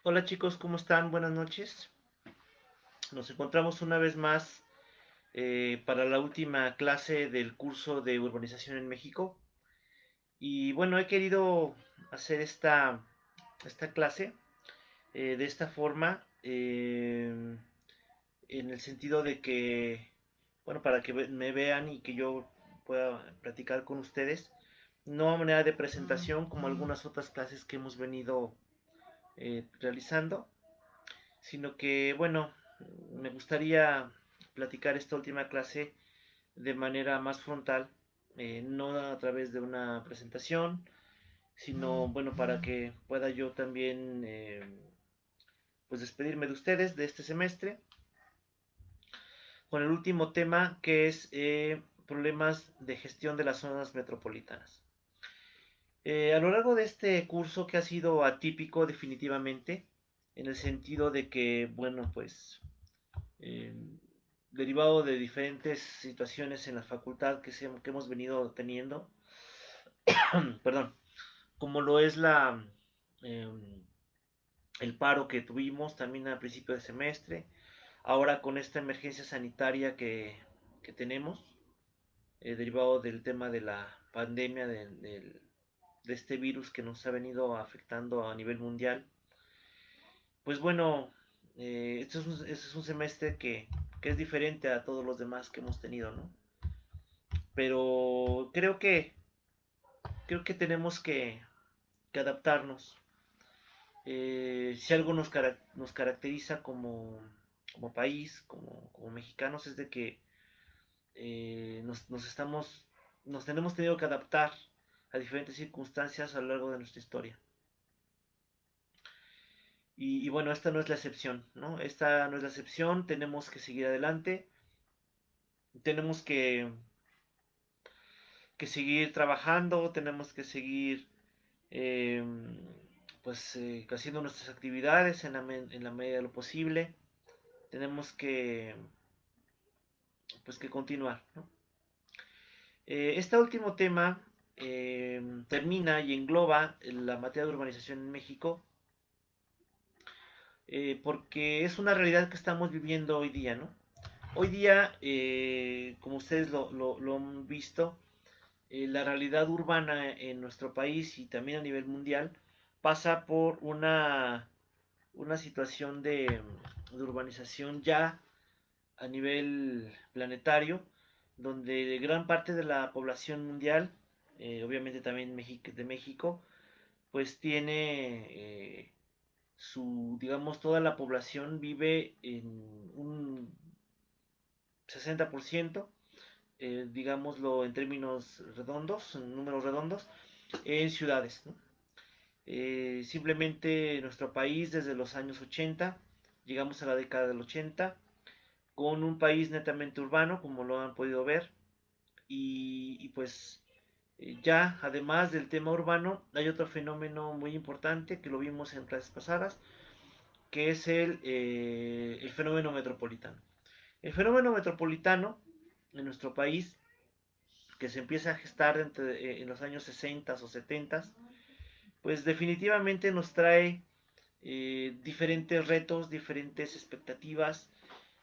Hola chicos, ¿cómo están? Buenas noches. Nos encontramos una vez más para la última clase del curso de urbanización en México. Y bueno, he querido hacer esta clase de esta forma, en el sentido de que, bueno, para que me vean y que yo pueda platicar con ustedes, no a manera de presentación como algunas otras clases que hemos venido realizando, sino que, bueno, me gustaría platicar esta última clase de manera más frontal, no a través de una presentación, sino, bueno, para que pueda yo también, pues, despedirme de ustedes de este semestre, con el último tema que es problemas de gestión de las zonas metropolitanas. A lo largo de este curso, que ha sido atípico definitivamente, en el sentido de que, bueno, pues eh, derivado de diferentes situaciones en la facultad que hemos venido teniendo, perdón, como lo es eh, el paro que tuvimos también al principio de semestre, ahora con esta emergencia sanitaria que tenemos, derivado del tema de la pandemia de este virus que nos ha venido afectando a nivel mundial. Pues bueno, este es un semestre que es diferente a todos los demás que hemos tenido, ¿no? Pero creo que tenemos que adaptarnos. Si algo nos caracteriza como país, como mexicanos, es de que nos tenemos tenido que adaptar a diferentes circunstancias a lo largo de nuestra historia. Y bueno, esta no es la excepción, ¿no? Esta no es la excepción, tenemos que seguir adelante, tenemos que seguir trabajando, tenemos que seguir eh, pues haciendo nuestras actividades en la medida de lo posible. Tenemos pues que continuar, ¿no? Este último tema termina y engloba la materia de urbanización en México, porque es una realidad que estamos viviendo hoy día, ¿no? Hoy día, como ustedes lo han visto, la realidad urbana en nuestro país y también a nivel mundial pasa por una situación de urbanización ya a nivel planetario, donde gran parte de la población mundial, obviamente también de México, pues tiene digamos, toda la población vive en un 60%, digámoslo en términos redondos, en números redondos, en ciudades, ¿no? Simplemente nuestro país desde los años 80, llegamos a la década del 80, con un país netamente urbano, como lo han podido ver, pues ya además del tema urbano, hay otro fenómeno muy importante que lo vimos en clases pasadas, que es el fenómeno metropolitano. El fenómeno metropolitano en nuestro país, que se empieza a gestar en los años 60 o 70, pues definitivamente nos trae diferentes retos, diferentes expectativas,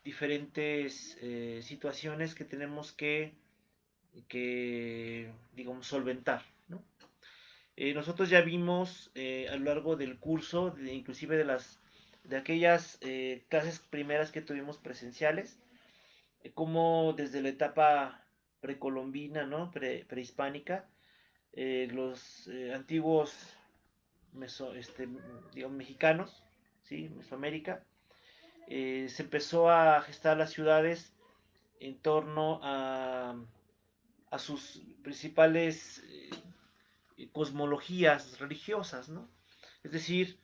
diferentes situaciones que tenemos que digamos, solventar, ¿no? Nosotros ya vimos a lo largo del curso, inclusive de aquellas clases primeras que tuvimos presenciales, como desde la etapa precolombina, ¿no? Prehispánica, los antiguos digamos, mexicanos, ¿sí? Mesoamérica, se empezó a gestar las ciudades en torno a sus principales cosmologías religiosas, ¿no? Es decir,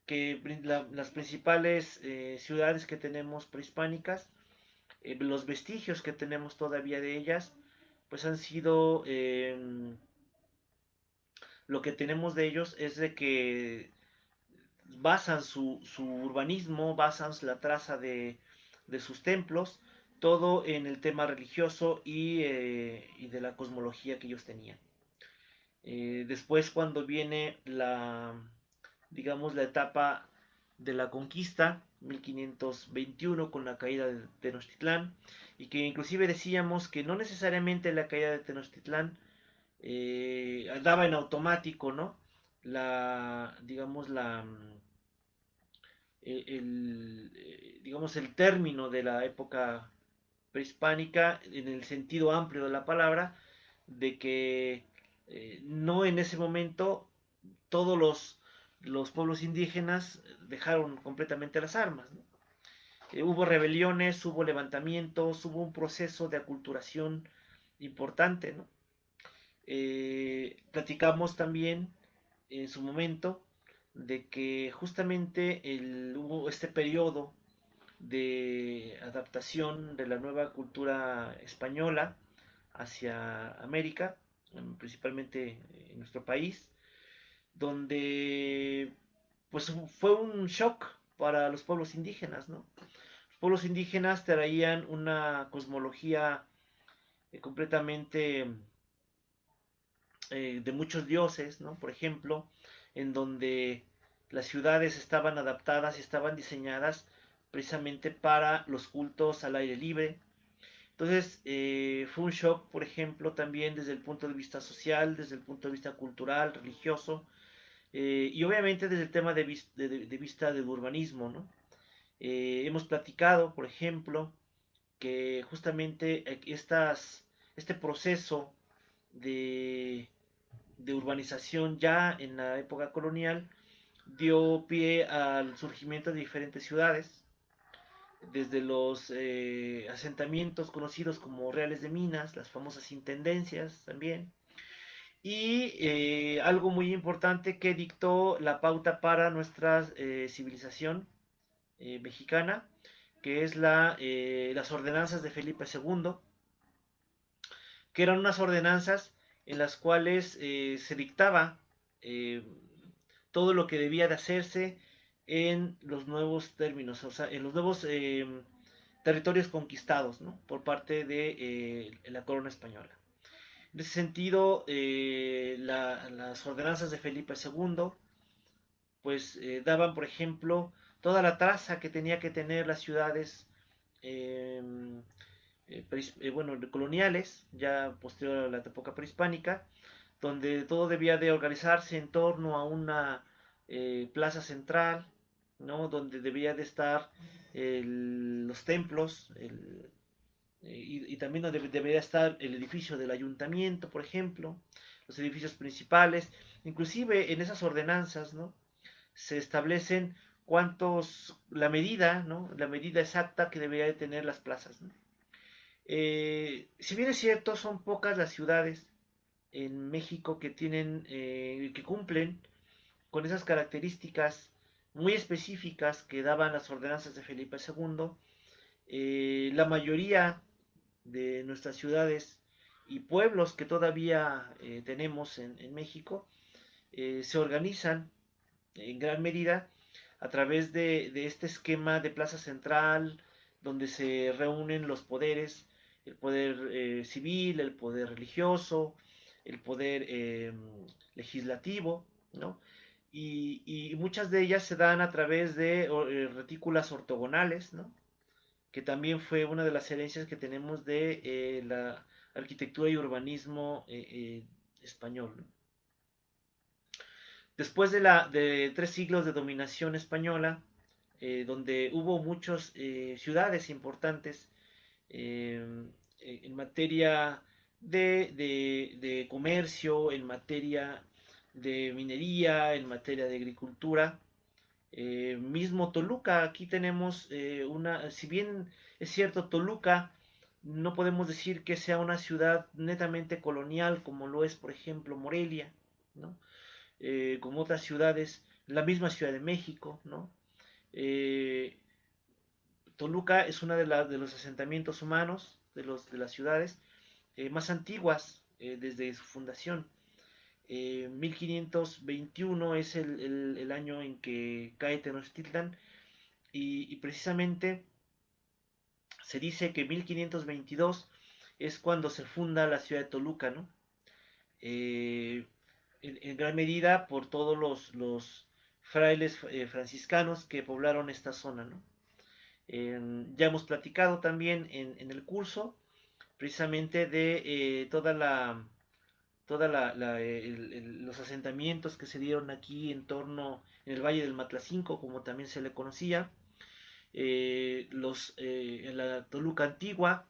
que las principales ciudades que tenemos prehispánicas, los vestigios que tenemos todavía de ellas, pues han sido, lo que tenemos de ellos es de que basan su urbanismo, basan la traza de sus templos, todo en el tema religioso y de la cosmología que ellos tenían. Después cuando viene digamos, la etapa de la conquista, 1521, con la caída de Tenochtitlán, y que inclusive decíamos que no necesariamente la caída de Tenochtitlán daba en automático, ¿no? Digamos, digamos, el término de la época prehispánica en el sentido amplio de la palabra, de que no en ese momento todos los pueblos indígenas dejaron completamente las armas, ¿no? Hubo rebeliones, hubo levantamientos, hubo un proceso de aculturación importante, ¿no? Platicamos también en su momento de que justamente hubo este periodo de adaptación de la nueva cultura española hacia América, principalmente en nuestro país, donde pues fue un shock para los pueblos indígenas, ¿no? Los pueblos indígenas traían una cosmología completamente de muchos dioses, ¿no? Por ejemplo, en donde las ciudades estaban adaptadas y estaban diseñadas precisamente para los cultos al aire libre. Entonces, fue un shock, por ejemplo, también desde el punto de vista social, desde el punto de vista cultural, religioso, y obviamente desde el tema de vista del urbanismo, ¿no? Hemos platicado, por ejemplo, que justamente este proceso de, de urbanización ya en la época colonial dio pie al surgimiento de diferentes ciudades, desde los asentamientos conocidos como reales de minas, las famosas intendencias también, y algo muy importante que dictó la pauta para nuestra civilización mexicana, que es las ordenanzas de Felipe II, que eran unas ordenanzas en las cuales se dictaba eh, todo lo que debía de hacerse en los nuevos términos, o sea, en los nuevos territorios conquistados, ¿no? Por parte de la corona española. En ese sentido, las ordenanzas de Felipe II, pues daban, por ejemplo, toda la traza que tenía que tener las ciudades eh, bueno, coloniales, ya posterior a la época prehispánica, donde todo debía de organizarse en torno a una plaza central, ¿no? Donde debía de estar los templos, y también donde debería estar el edificio del ayuntamiento, por ejemplo, los edificios principales, inclusive en esas ordenanzas, ¿no? Se establecen la medida, ¿no? La medida exacta que debería de tener las plazas, ¿no? Si bien es cierto, son pocas las ciudades en México que que cumplen con esas características muy específicas que daban las ordenanzas de Felipe II. La mayoría de nuestras ciudades y pueblos que todavía tenemos en México se organizan en gran medida a través de este esquema de plaza central, donde se reúnen los poderes, el poder civil, el poder religioso, el poder legislativo, ¿no? Y muchas de ellas se dan a través de retículas ortogonales, ¿no? Que también fue una de las herencias que tenemos de la arquitectura y urbanismo español, ¿no? Después de 3 siglos de dominación española, donde hubo muchas ciudades importantes eh, en materia de comercio, en materia de minería, en materia de agricultura. Mismo Toluca, aquí tenemos si bien es cierto, Toluca no podemos decir que sea una ciudad netamente colonial como lo es, por ejemplo, Morelia, ¿no? Como otras ciudades, la misma Ciudad de México, ¿no? Eh, Toluca es una de los asentamientos humanos, de las ciudades más antiguas desde su fundación. 1521 es el año en que cae Tenochtitlan y precisamente se dice que 1522 es cuando se funda la ciudad de Toluca, ¿no? Eh, en gran medida por todos frailes franciscanos que poblaron esta zona, ¿no? Ya hemos platicado también en el curso precisamente de los asentamientos que se dieron aquí en el Valle del Matlacinco, como también se le conocía, en la Toluca antigua,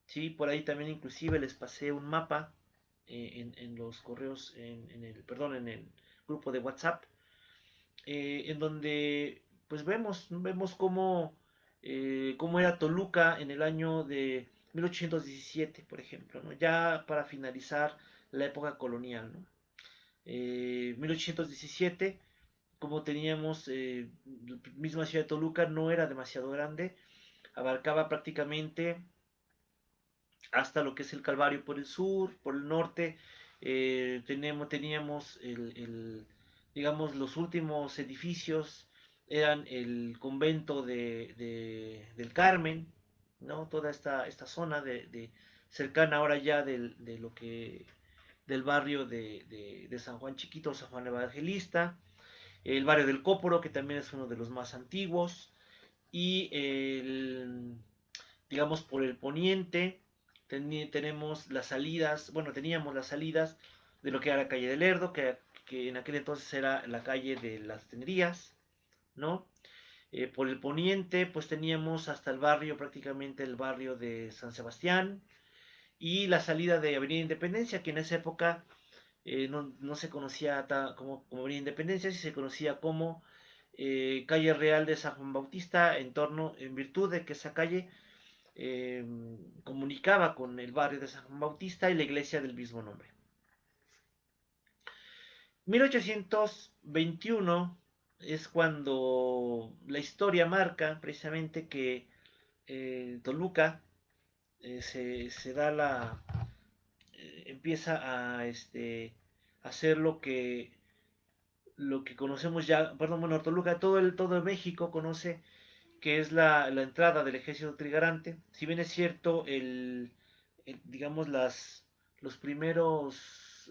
¿sí? Por ahí también inclusive les pasé un mapa en los correos, en el grupo de WhatsApp, en donde pues vemos cómo era Toluca en el año de 1817, por ejemplo, ¿no? Ya para finalizar la época colonial, ¿no? 1817, como teníamos, la misma ciudad de Toluca no era demasiado grande, abarcaba prácticamente hasta lo que es el Calvario por el sur, por el norte, teníamos digamos, los últimos edificios eran el convento del Carmen, ¿no? Toda esta zona cercana ahora ya del barrio de San Juan Chiquito, San Juan Evangelista, el barrio del Cóporo, que también es uno de los más antiguos, y digamos por el poniente tenemos las salidas, bueno, teníamos las salidas de lo que era la calle del Lerdo, que en aquel entonces era la calle de las Tenerías, ¿no? Por el poniente, pues teníamos hasta el barrio, prácticamente el barrio de San Sebastián, y la salida de Avenida Independencia, que en esa época no se conocía como Avenida Independencia, sí se conocía como calle Real de San Juan Bautista, en virtud de que esa calle eh, comunicaba con el barrio de San Juan Bautista y la iglesia del mismo nombre. 1821 es cuando la historia marca precisamente que Toluca se da empieza a hacer lo que conocemos ya, perdón, bueno, Toluca, todo el México conoce que es la entrada del ejército trigarante. Si bien es cierto, digamos, los primeros,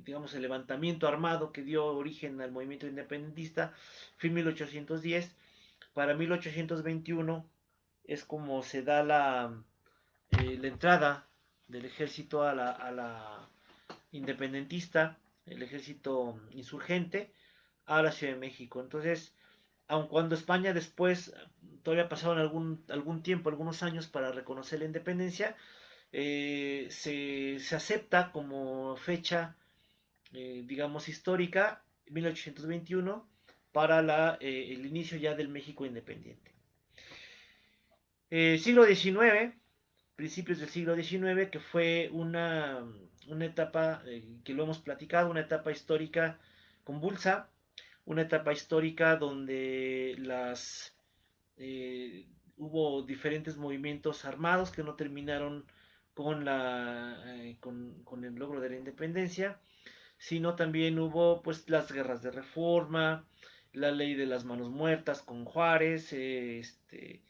digamos, el levantamiento armado que dio origen al movimiento independentista fue en 1810. Para 1821 es como se da la entrada del ejército a la independentista, el ejército insurgente, a la Ciudad de México. Entonces, aun cuando España después, todavía pasaron algún tiempo, algunos años para reconocer la independencia, se acepta como fecha, digamos, histórica, 1821, para el inicio ya del México independiente. Siglo XIX, principios del siglo XIX, que fue una etapa que lo hemos platicado, una etapa histórica convulsa, una etapa histórica donde hubo diferentes movimientos armados que no terminaron con el logro de la independencia, sino también hubo pues las guerras de reforma, la ley de las manos muertas con Juárez, que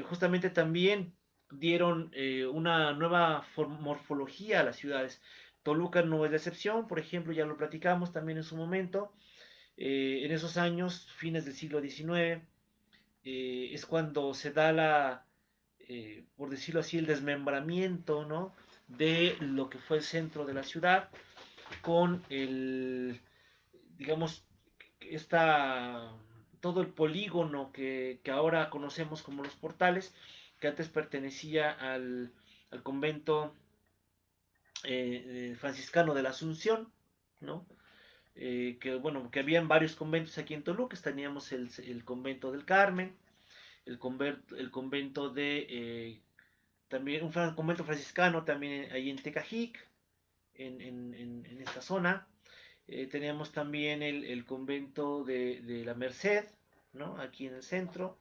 justamente también dieron una nueva morfología a las ciudades. Toluca no es la excepción, por ejemplo, ya lo platicamos también en su momento, en esos años, fines del siglo XIX, es cuando se da por decirlo así, el desmembramiento, ¿no? De lo que fue el centro de la ciudad, con digamos, esta, todo el polígono que ahora conocemos como los portales, que antes pertenecía al convento franciscano de la Asunción, ¿no? Que bueno, que habían varios conventos aquí en Toluca, teníamos el convento del Carmen, el convento también un convento franciscano también ahí en Tecajic, en esta zona. Teníamos también el convento de la Merced, ¿no? Aquí en el centro.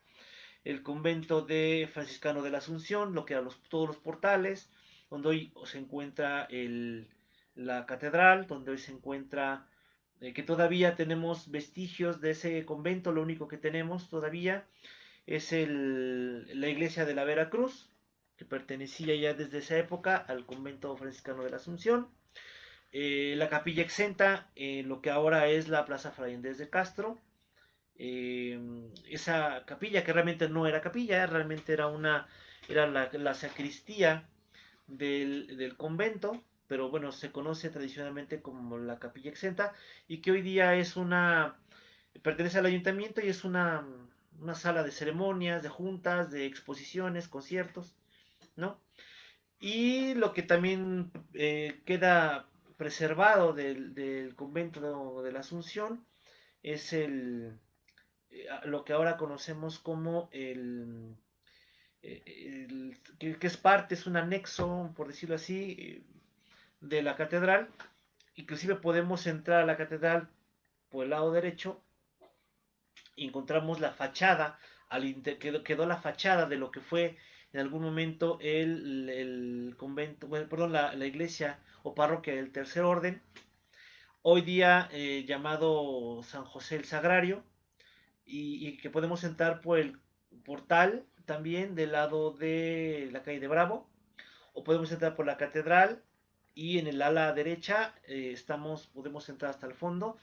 El convento de Franciscano de la Asunción, lo que eran todos los portales, donde hoy se encuentra la catedral, donde hoy se encuentra, que todavía tenemos vestigios de ese convento, lo único que tenemos todavía es la iglesia de la Veracruz, que pertenecía ya desde esa época al convento franciscano de la Asunción. La capilla exenta, lo que ahora es la Plaza Fray Andrés de Castro, esa capilla que realmente no era capilla, realmente era la sacristía del convento, pero bueno, se conoce tradicionalmente como la capilla exenta y que hoy día pertenece al ayuntamiento y es una sala de ceremonias, de juntas, de exposiciones, conciertos, ¿no? Y lo que también queda preservado del convento de la Asunción es lo que ahora conocemos como que es parte, es un anexo, por decirlo así, de la catedral. Inclusive podemos entrar a la catedral por el lado derecho y encontramos la fachada, quedó la fachada de lo que fue en algún momento el convento, bueno, perdón, la iglesia o parroquia del Tercer Orden, hoy día llamado San José el Sagrario, y que podemos entrar por el portal también del lado de la calle de Bravo, o podemos entrar por la catedral y en el ala derecha podemos entrar hasta el fondo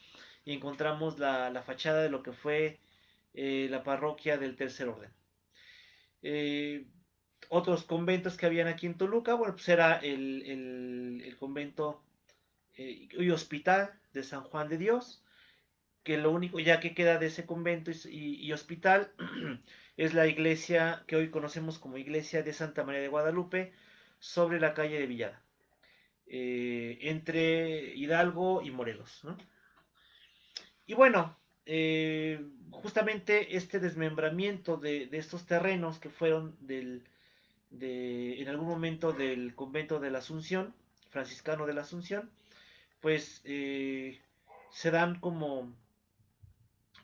y encontramos la fachada de lo que fue la parroquia del Tercer Orden. Eh, Otros conventos que habían aquí en Toluca, bueno, pues era el convento y hospital de San Juan de Dios, que lo único ya que queda de ese convento y hospital es la iglesia que hoy conocemos como iglesia de Santa María de Guadalupe sobre la calle de Villada, entre Hidalgo y Morelos, ¿no? Y bueno, justamente este desmembramiento de estos terrenos que fueron en algún momento del convento de la Asunción, franciscano de la Asunción, pues se dan como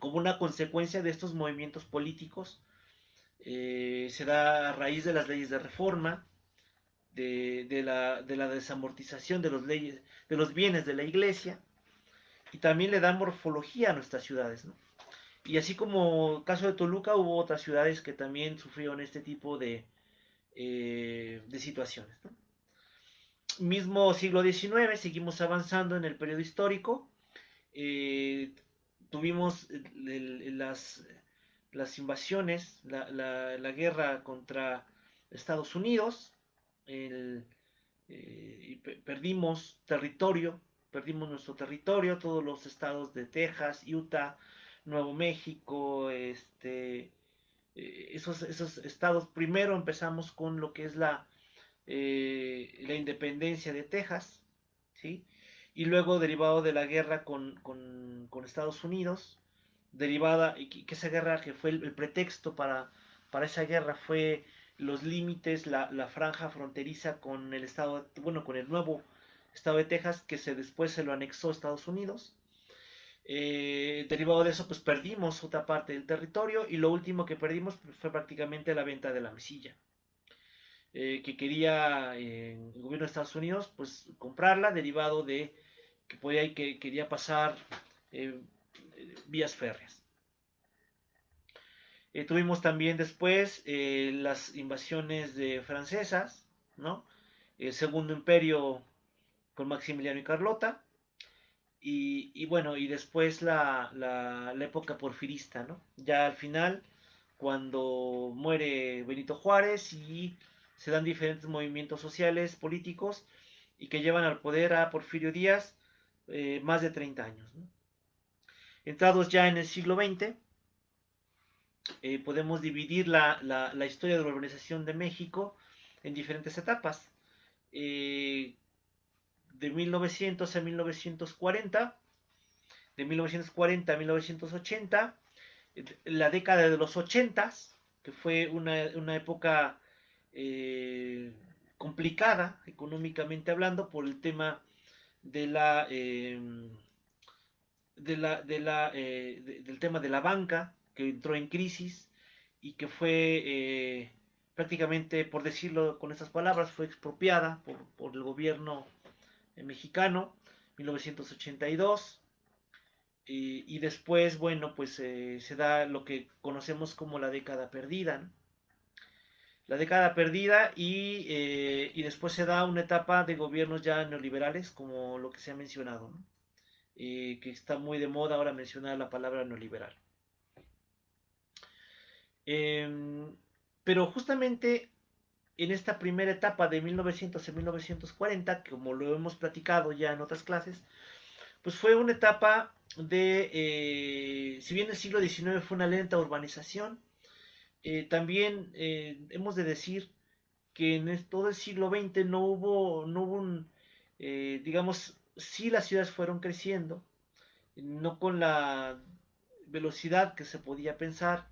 una consecuencia de estos movimientos políticos, se da a raíz de las leyes de reforma, de la desamortización de los bienes de la iglesia, y también le da morfología a nuestras ciudades, ¿no? Y así como el caso de Toluca, hubo otras ciudades que también sufrieron este tipo de situaciones, ¿no? Mismo siglo XIX, seguimos avanzando en el periodo histórico. eh, Tuvimos las invasiones, la guerra contra Estados Unidos, y perdimos nuestro territorio, todos los estados de Texas, Utah, Nuevo México, esos estados. Primero empezamos con lo que es la independencia de Texas, ¿sí? Y luego derivado de la guerra con Estados Unidos, derivada, y que esa guerra que fue el pretexto para esa guerra fue los límites, la franja fronteriza con el estado, bueno, con el nuevo estado de Texas, que después se lo anexó Estados Unidos. Derivado de eso, pues perdimos otra parte del territorio y lo último que perdimos pues, fue prácticamente la venta de la mesilla. Que quería el gobierno de Estados Unidos pues comprarla, derivado de que quería pasar eh, vías férreas. Tuvimos también después las invasiones francesas, ¿no? El Segundo Imperio con Maximiliano y Carlota, y bueno, y después la época porfirista, ¿no? Ya al final, cuando muere Benito Juárez y se dan diferentes movimientos sociales, políticos, y que llevan al poder a Porfirio Díaz más de 30 años, ¿no? Entrados ya en el siglo XX, podemos dividir la historia de la urbanización de México en diferentes etapas. Eh, de 1900 a 1940, de 1940 a 1980, la década de los 80, que fue una época eh, complicada económicamente hablando por el tema de del tema de la banca que entró en crisis y que fue prácticamente, por decirlo con estas palabras, fue expropiada por el gobierno mexicano, 1982. Y después, bueno, pues se da lo que conocemos como la década perdida, ¿no? La década perdida y después se da una etapa de gobiernos ya neoliberales, como lo que se ha mencionado, ¿no? Que está muy de moda ahora mencionar la palabra neoliberal. Em, pero justamente en esta primera etapa de 1900 a 1940, como lo hemos platicado ya en otras clases, pues fue una etapa de, si bien el siglo XIX fue una lenta urbanización, también hemos de decir que en todo el siglo XX no hubo un, digamos, sí las ciudades fueron creciendo, no con la velocidad que se podía pensar,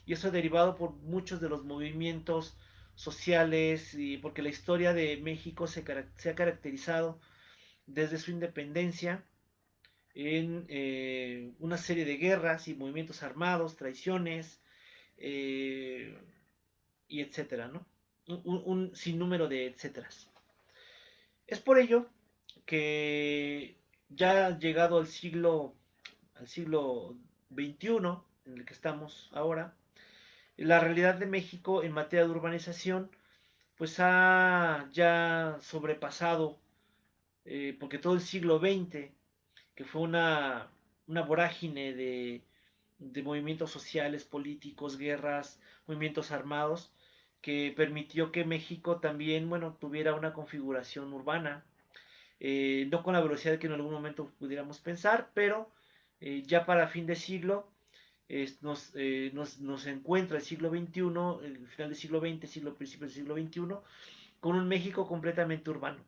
y eso derivado por muchos de los movimientos sociales, y porque la historia de México se ha caracterizado desde su independencia en una serie de guerras y movimientos armados, traiciones, eh, y etcétera, ¿no? Un sinnúmero de etcéteras. Es por ello que ya llegado al siglo XXI, en el que estamos ahora, la realidad de México en materia de urbanización pues ha ya sobrepasado, porque todo el siglo XX, que fue una vorágine de movimientos sociales, políticos, guerras, movimientos armados, que permitió que México también, bueno, tuviera una configuración urbana, no con la velocidad que en algún momento pudiéramos pensar, pero ya para fin de siglo nos encuentra el siglo XXI, el final del siglo XX, principio del siglo XXI, con un México completamente urbano.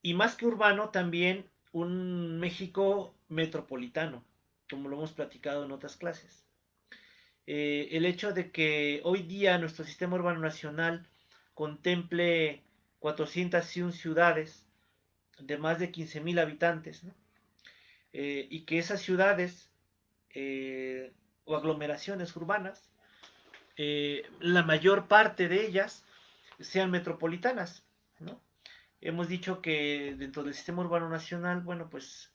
Y más que urbano, también un México metropolitano, como lo hemos platicado en otras clases. El hecho de que hoy día nuestro sistema urbano nacional contemple 401 ciudades de más de 15.000 habitantes, ¿no? Y que esas ciudades o aglomeraciones urbanas, la mayor parte de ellas sean metropolitanas, ¿no? Hemos dicho que dentro del sistema urbano nacional, bueno, pues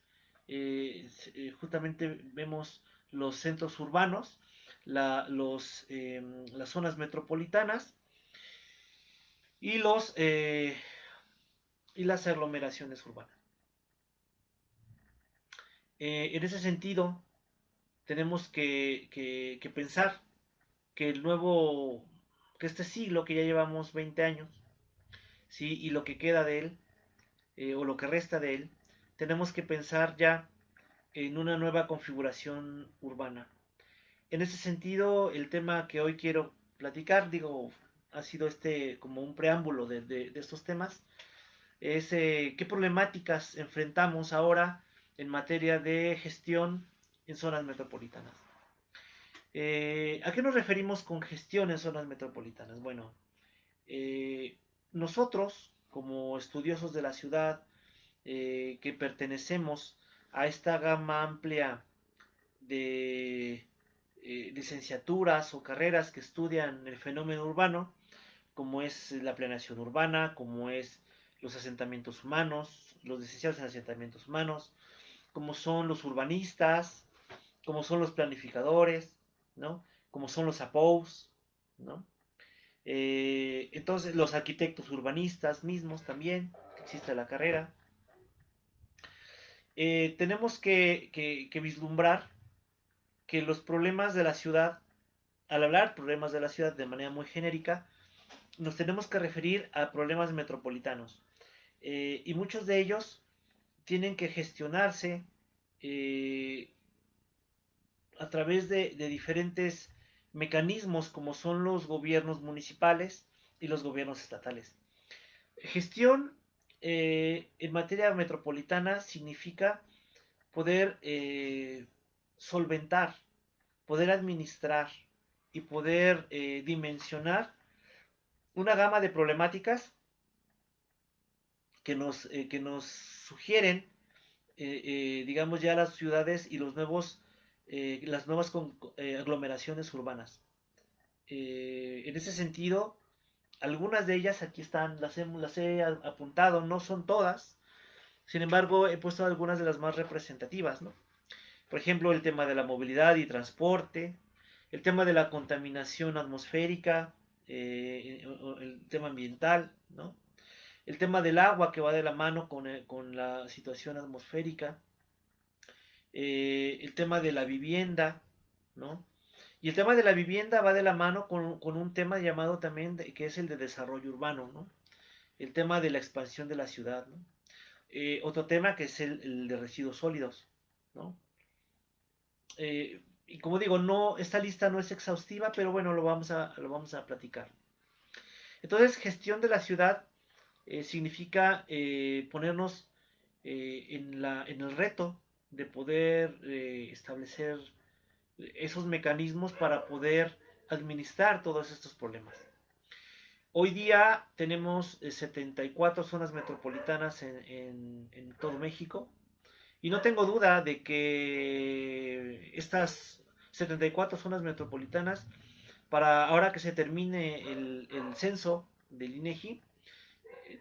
justamente vemos los centros urbanos, las zonas metropolitanas y y las aglomeraciones urbanas. En ese sentido, tenemos que pensar que que este siglo, que ya llevamos 20 años, ¿sí? Y lo que queda de él, o lo que resta de él, tenemos que pensar ya en una nueva configuración urbana. En ese sentido, el tema que hoy quiero platicar, digo, ha sido como un preámbulo de estos temas, es qué problemáticas enfrentamos ahora en materia de gestión en zonas metropolitanas. ¿A qué nos referimos con gestión en zonas metropolitanas? Bueno, eh, nosotros, como estudiosos de la ciudad, que pertenecemos a esta gama amplia de licenciaturas o carreras que estudian el fenómeno urbano, como es la planeación urbana, como es los asentamientos humanos, los licenciados en asentamientos humanos, como son los urbanistas, como son los planificadores, ¿no? Como son los APOUs, ¿no? Entonces, los arquitectos urbanistas mismos también, existe la carrera. Tenemos que vislumbrar que los problemas de la ciudad, al hablar problemas de la ciudad de manera muy genérica, nos tenemos que referir a problemas metropolitanos. Y muchos de ellos tienen que gestionarse eh, a través de diferentes mecanismos como son los gobiernos municipales y los gobiernos estatales. Gestión en materia metropolitana significa poder solventar, poder administrar y poder dimensionar una gama de problemáticas que nos sugieren, digamos, ya las ciudades y las nuevas aglomeraciones urbanas. En ese sentido, algunas de ellas aquí están, las he apuntado, no son todas, sin embargo, he puesto algunas de las más representativas, ¿no? Por ejemplo, el tema de la movilidad y transporte, el tema de la contaminación atmosférica, el tema ambiental, ¿no? El tema del agua que va de la mano con la situación atmosférica, el tema de la vivienda, ¿no? Y el tema de la vivienda va de la mano con un tema llamado también, que es el de desarrollo urbano, ¿no? El tema de la expansión de la ciudad, ¿no? Otro tema que es el de residuos sólidos, ¿no? Y como digo, no, esta lista no es exhaustiva, pero bueno, lo vamos a platicar. Entonces, gestión de la ciudad significa ponernos en el reto de poder establecer esos mecanismos para poder administrar todos estos problemas. Hoy día tenemos 74 zonas metropolitanas en todo México y no tengo duda de que estas 74 zonas metropolitanas, para ahora que se termine el censo del INEGI,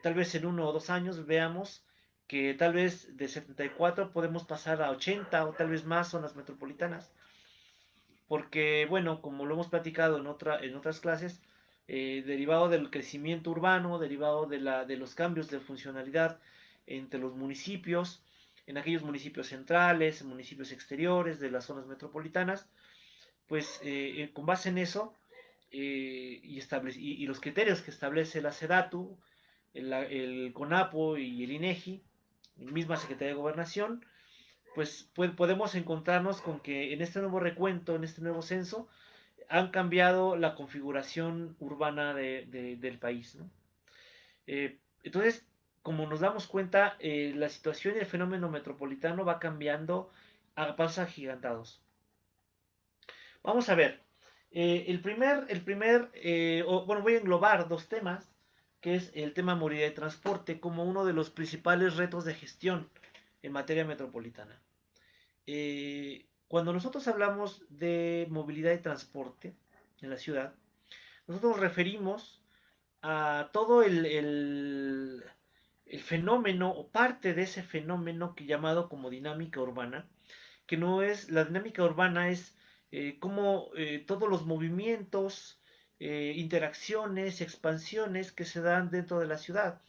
tal vez en 1 o 2 años veamos que tal vez de 74 podemos pasar a 80 o tal vez más zonas metropolitanas. Porque, bueno, como lo hemos platicado en otras clases, derivado del crecimiento urbano, derivado de los cambios de funcionalidad entre los municipios, en aquellos municipios centrales, en municipios exteriores de las zonas metropolitanas, pues con base en eso y los criterios que establece la SEDATU, el CONAPO y el INEGI, misma Secretaría de Gobernación, pues podemos encontrarnos con que en este nuevo recuento, en este nuevo censo, han cambiado la configuración urbana del país, ¿no? Entonces, como nos damos cuenta, la situación y el fenómeno metropolitano va cambiando a pasos agigantados. Vamos a ver, bueno, voy a englobar dos temas, que es el tema movilidad y transporte, como uno de los principales retos de gestión en materia metropolitana. Cuando nosotros hablamos de movilidad y transporte en la ciudad, nosotros nos referimos a todo el fenómeno o parte de ese fenómeno que llamado como dinámica urbana, que no es, la dinámica urbana es como todos los movimientos, interacciones, expansiones que se dan dentro de la ciudad.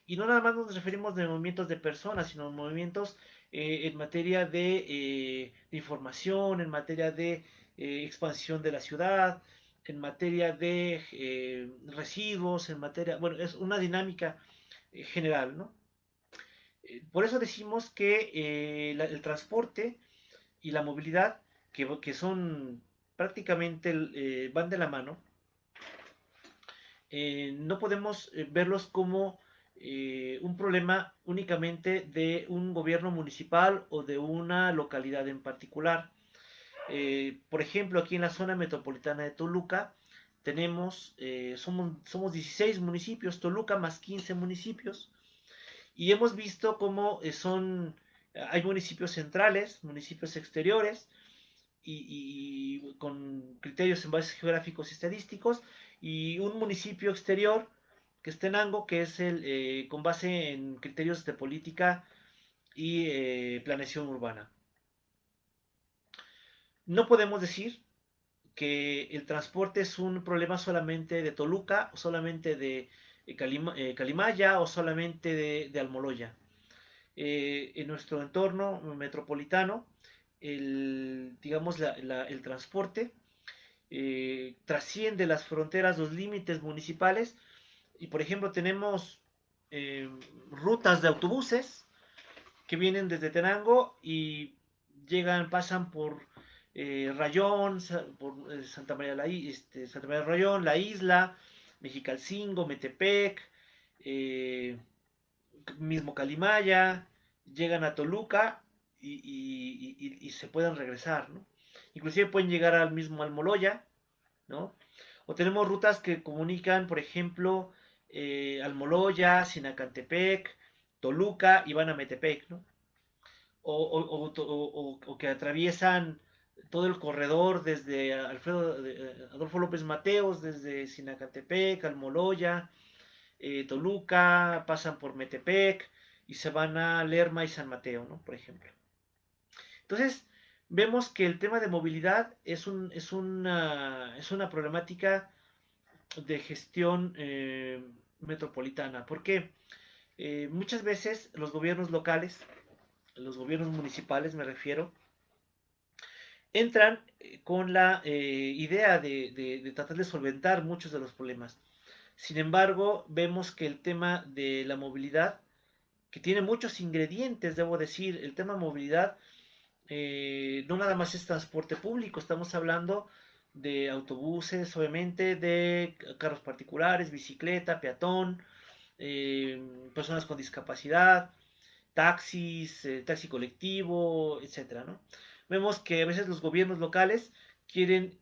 Y no nada más nos referimos de movimientos de personas, sino movimientos en materia de información, en materia de expansión de la ciudad, en materia de residuos, en materia, bueno, es una dinámica general, ¿no? Por eso decimos que el transporte y la movilidad, que son prácticamente, van de la mano, no podemos verlos como un problema únicamente de un gobierno municipal o de una localidad en particular. Por ejemplo, aquí en la zona metropolitana de Toluca somos 16 municipios, Toluca más 15 municipios, y hemos visto cómo hay municipios centrales, municipios exteriores, y con criterios en bases geográficos y estadísticos, y un municipio exterior que es Tenango, que es con base en criterios de política y planeación urbana. No podemos decir que el transporte es un problema solamente de Toluca, o solamente de Calimaya, o solamente de Almoloya. En nuestro entorno metropolitano, digamos, el transporte trasciende las fronteras, los límites municipales, y por ejemplo tenemos eh, rutas de autobuses que vienen desde Tenango y pasan por Rayón, por Santa María del Rayón, La Isla, Mexicalcingo, Metepec, eh, mismo Calimaya, llegan a Toluca y se pueden regresar, ¿no? Inclusive pueden llegar al mismo Almoloya, ¿no? O tenemos rutas que comunican, por ejemplo, Almoloya, Sinacantepec, Toluca y van a Metepec, ¿no? O que atraviesan todo el corredor desde Adolfo López Mateos, desde Sinacantepec, Almoloya, Toluca, pasan por Metepec y se van a Lerma y San Mateo, ¿no? Por ejemplo. Entonces, vemos que el tema de movilidad es una problemática de gestión metropolitana. ¿Por qué? Muchas veces los gobiernos locales, los gobiernos municipales me refiero, entran con la idea de tratar de solventar muchos de los problemas. Sin embargo, vemos que el tema de la movilidad, que tiene muchos ingredientes, debo decir, el tema movilidad no nada más es transporte público, estamos hablando de autobuses, obviamente, de carros particulares, bicicleta, peatón, personas con discapacidad, taxis, taxi colectivo, etcétera, ¿no? Vemos que a veces los gobiernos locales quieren,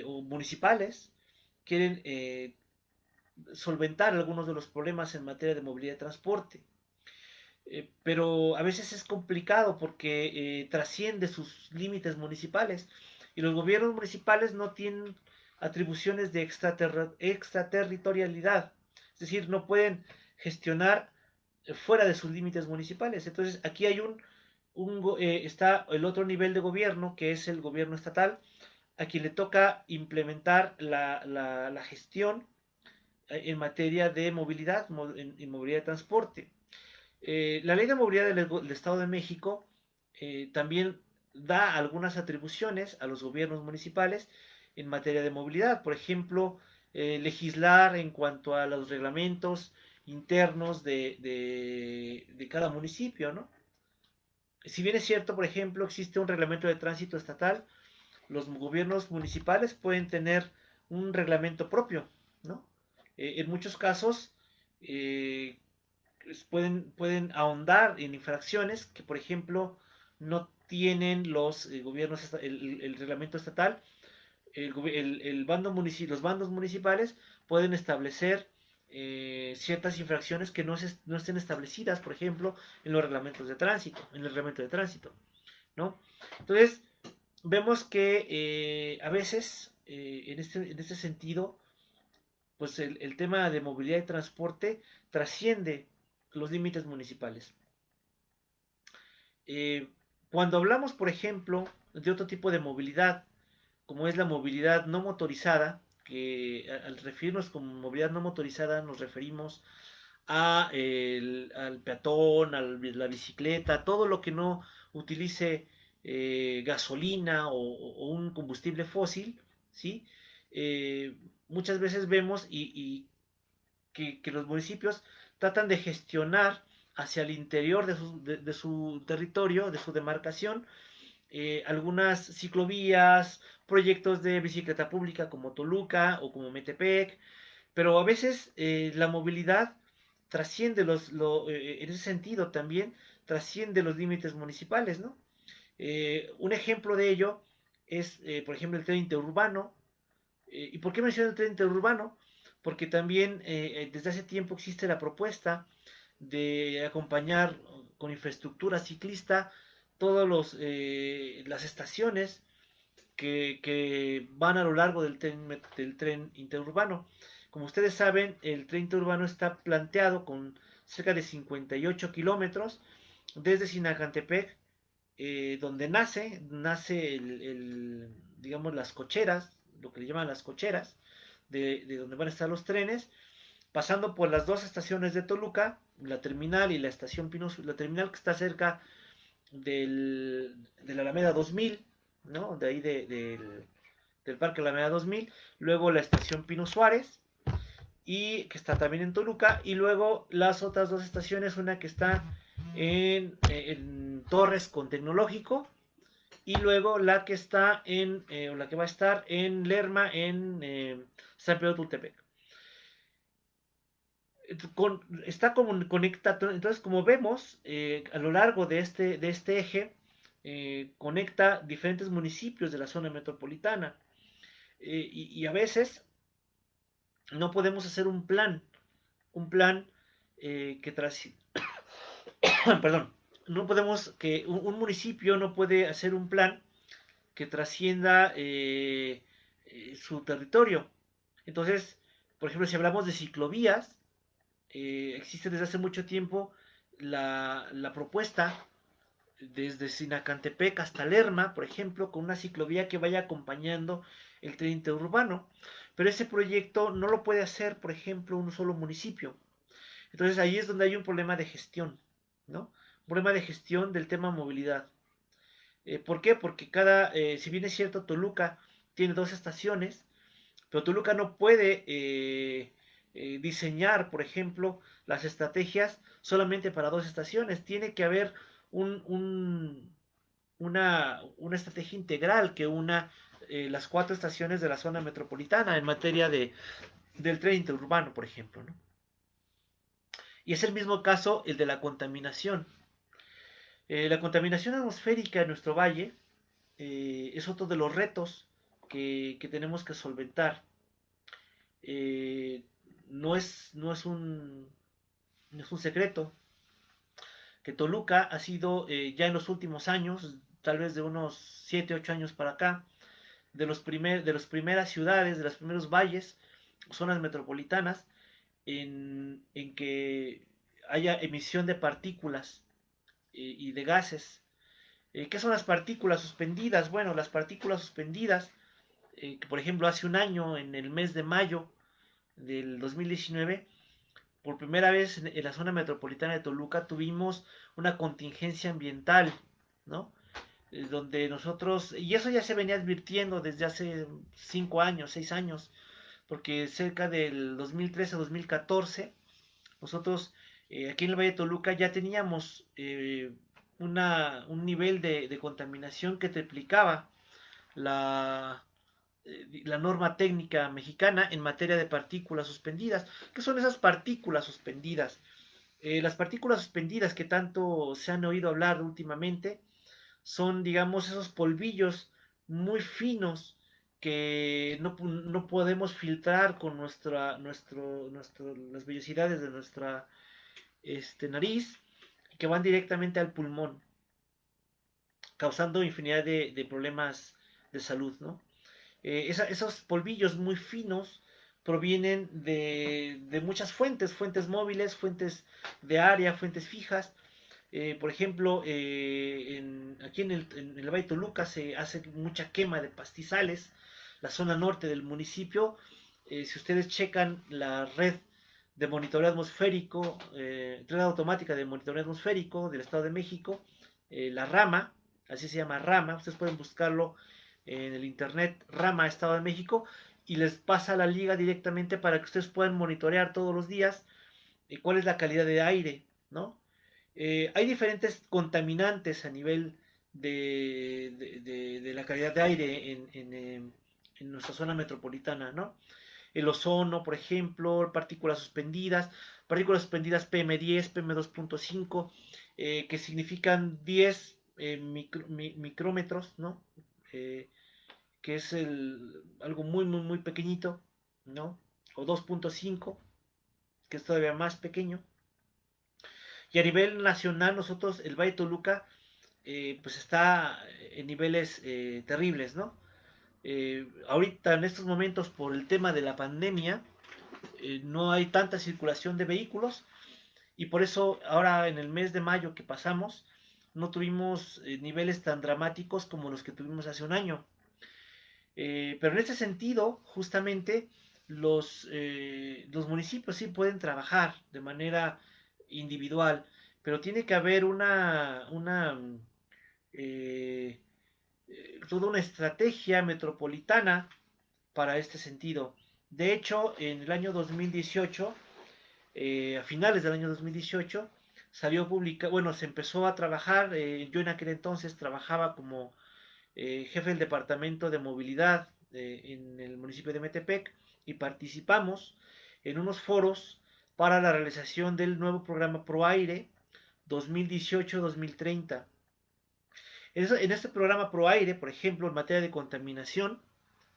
o municipales, quieren solventar algunos de los problemas en materia de movilidad y transporte. Pero a veces es complicado porque trasciende sus límites municipales y los gobiernos municipales no tienen atribuciones de extraterritorialidad, es decir, no pueden gestionar fuera de sus límites municipales. Entonces aquí hay está el otro nivel de gobierno, que es el gobierno estatal, a quien le toca implementar la gestión en materia de movilidad, en movilidad de transporte. La ley de movilidad del Estado de México también da algunas atribuciones a los gobiernos municipales en materia de movilidad. Por ejemplo, legislar en cuanto a los reglamentos internos de cada municipio, ¿no? Si bien es cierto, por ejemplo, existe un reglamento de tránsito estatal, los gobiernos municipales pueden tener un reglamento propio, ¿no? En muchos casos, eh, pueden ahondar en infracciones que, por ejemplo, no tienen los gobiernos, el reglamento estatal, los bandos municipales pueden establecer ciertas infracciones que no estén establecidas, por ejemplo, en los reglamentos de tránsito, en el reglamento de tránsito, ¿no? Entonces, vemos que a veces, en este sentido, pues el tema de movilidad y transporte trasciende los límites municipales. Eh, Cuando hablamos, por ejemplo, de otro tipo de movilidad, como es la movilidad no motorizada, que al referirnos como movilidad no motorizada nos referimos al peatón, a la bicicleta, todo lo que no utilice gasolina o un combustible fósil, ¿sí? Muchas veces vemos que los municipios tratan de gestionar hacia el interior de su territorio, de su demarcación, algunas ciclovías, proyectos de bicicleta pública como Toluca o como Metepec, pero a veces la movilidad trasciende en ese sentido también trasciende los límites municipales, ¿no? Un ejemplo de ello es, por ejemplo, el tren interurbano. ¿Y por qué menciono el tren interurbano? Porque también desde hace tiempo existe la propuesta de acompañar con infraestructura ciclista todas las estaciones que van a lo largo del tren interurbano. Como ustedes saben, el tren interurbano está planteado con cerca de 58 kilómetros desde Sinacantepec, donde nace digamos, las cocheras, lo que le llaman las cocheras, de donde van a estar los trenes, pasando por las dos estaciones de Toluca, la terminal y la estación Pinos, la terminal que está cerca de la Alameda 2000, ¿no? De ahí del Parque Alameda 2000, luego la estación Pino Suárez, y que está también en Toluca, y luego las otras dos estaciones, una que está en Torres con Tecnológico, y luego la que está o la que va a estar en Lerma, en San Pedro Tultepec. Está como conectado, entonces como vemos a lo largo de este eje, conecta diferentes municipios de la zona metropolitana y a veces no podemos hacer un plan que tras, perdón, no podemos, que un municipio no puede hacer un plan que trascienda su territorio. Entonces, por ejemplo, si hablamos de ciclovías, existe desde hace mucho tiempo la propuesta desde Sinacantepec hasta Lerma, por ejemplo, con una ciclovía que vaya acompañando el tren interurbano. Pero ese proyecto no lo puede hacer, por ejemplo, un solo municipio. Entonces ahí es donde hay un problema de gestión, ¿no? Un problema de gestión del tema movilidad. ¿Por qué? Porque si bien es cierto, Toluca tiene dos estaciones, pero Toluca no puede diseñar, por ejemplo, las estrategias solamente para dos estaciones. Tiene que haber un, un, una estrategia integral que una las cuatro estaciones de la zona metropolitana en materia del tren interurbano, por ejemplo, ¿no? Y es el mismo caso el de la contaminación. La contaminación atmosférica en nuestro valle es otro de los retos que tenemos que solventar. Eh, no es un secreto que Toluca ha sido ya en los últimos años, tal vez de unos 7 8 años para acá, de las primeras ciudades, de los primeros valles, zonas metropolitanas, en que haya emisión de partículas y de gases. ¿Qué son las partículas suspendidas? Bueno, las partículas suspendidas, que por ejemplo hace un año, en el mes de mayo del 2019, por primera vez en la zona metropolitana de Toluca tuvimos una contingencia ambiental, ¿no? Donde nosotros, y eso ya se venía advirtiendo desde hace 5 años, 6 años, porque cerca del 2013-2014, nosotros aquí en el Valle de Toluca ya teníamos un nivel de contaminación que triplicaba la, la norma técnica mexicana en materia de partículas suspendidas. ¿Qué son esas partículas suspendidas? Las partículas suspendidas que tanto se han oído hablar últimamente son, digamos, esos polvillos muy finos que no podemos filtrar con las vellosidades de nuestra nariz, que van directamente al pulmón, causando infinidad de problemas de salud, ¿no? Esos polvillos muy finos provienen de muchas fuentes, fuentes móviles, fuentes de área, fuentes fijas. Por ejemplo, aquí en el Valle de Toluca se hace mucha quema de pastizales, la zona norte del municipio. Si ustedes checan la red de monitoreo atmosférico, red automática de monitoreo atmosférico del Estado de México, la rama, así se llama rama, ustedes pueden buscarlo en el internet, rama Estado de México, y les pasa la liga directamente para que ustedes puedan monitorear todos los días cuál es la calidad de aire, ¿no? Hay diferentes contaminantes a nivel de la calidad de aire en nuestra zona metropolitana, ¿no? El ozono, por ejemplo, partículas suspendidas PM10, PM2.5, que significan 10 micrómetros, ¿no? Eh, que es algo muy, muy, muy pequeñito, ¿no? O 2.5, que es todavía más pequeño. Y a nivel nacional, nosotros, el Valle de Toluca, pues está en niveles terribles, ¿no? Ahorita, en estos momentos, por el tema de la pandemia, no hay tanta circulación de vehículos y por eso ahora en el mes de mayo que pasamos, no tuvimos niveles tan dramáticos como los que tuvimos hace un año. Pero en este sentido, justamente, los municipios sí pueden trabajar de manera individual, pero tiene que haber eh, toda una estrategia metropolitana para este sentido. De hecho, en el año 2018, a finales del año 2018, salió publicado, bueno, se empezó a trabajar, yo en aquel entonces trabajaba como jefe del departamento de movilidad en el municipio de Metepec y participamos en unos foros para la realización del nuevo programa ProAire 2018-2030. En este programa ProAire, por ejemplo, en materia de contaminación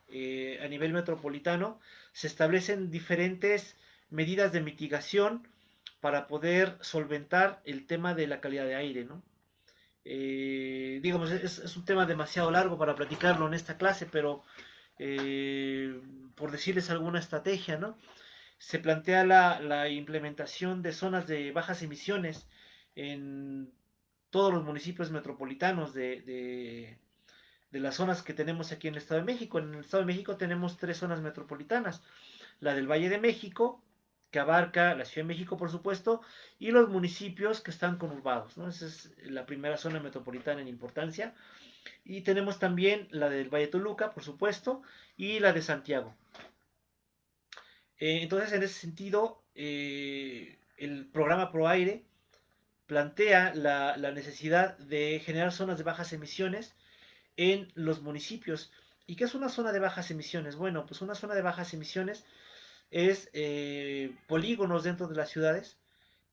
a nivel metropolitano, se establecen diferentes medidas de mitigación para poder solventar el tema de la calidad de aire, ¿no? Digamos, es un tema demasiado largo para platicarlo en esta clase, pero por decirles alguna estrategia, ¿no? Se plantea la implementación de zonas de bajas emisiones en todos los municipios metropolitanos de las zonas que tenemos aquí en el Estado de México. En el Estado de México tenemos tres zonas metropolitanas. La del Valle de México, que abarca la Ciudad de México, por supuesto, y los municipios que están conurbados, ¿no? Esa es la primera zona metropolitana en importancia. Y tenemos también la del Valle de Toluca, por supuesto, y la de Santiago. Entonces, en ese sentido, el programa ProAire plantea la necesidad de generar zonas de bajas emisiones en los municipios. ¿Y qué es una zona de bajas emisiones? Bueno, pues una zona de bajas emisiones es polígonos dentro de las ciudades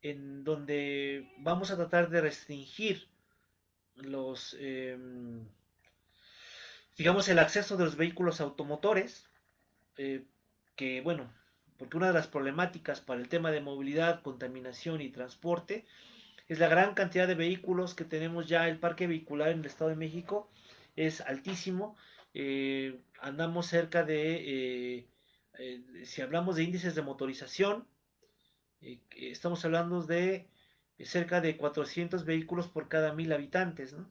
en donde vamos a tratar de restringir los, digamos, el acceso de los vehículos automotores, eh, que bueno, porque una de las problemáticas para el tema de movilidad, contaminación y transporte es la gran cantidad de vehículos que tenemos ya. El parque vehicular en el Estado de México es altísimo. Andamos cerca si hablamos de índices de motorización, estamos hablando de cerca de 400 vehículos por cada 1000 habitantes, ¿no?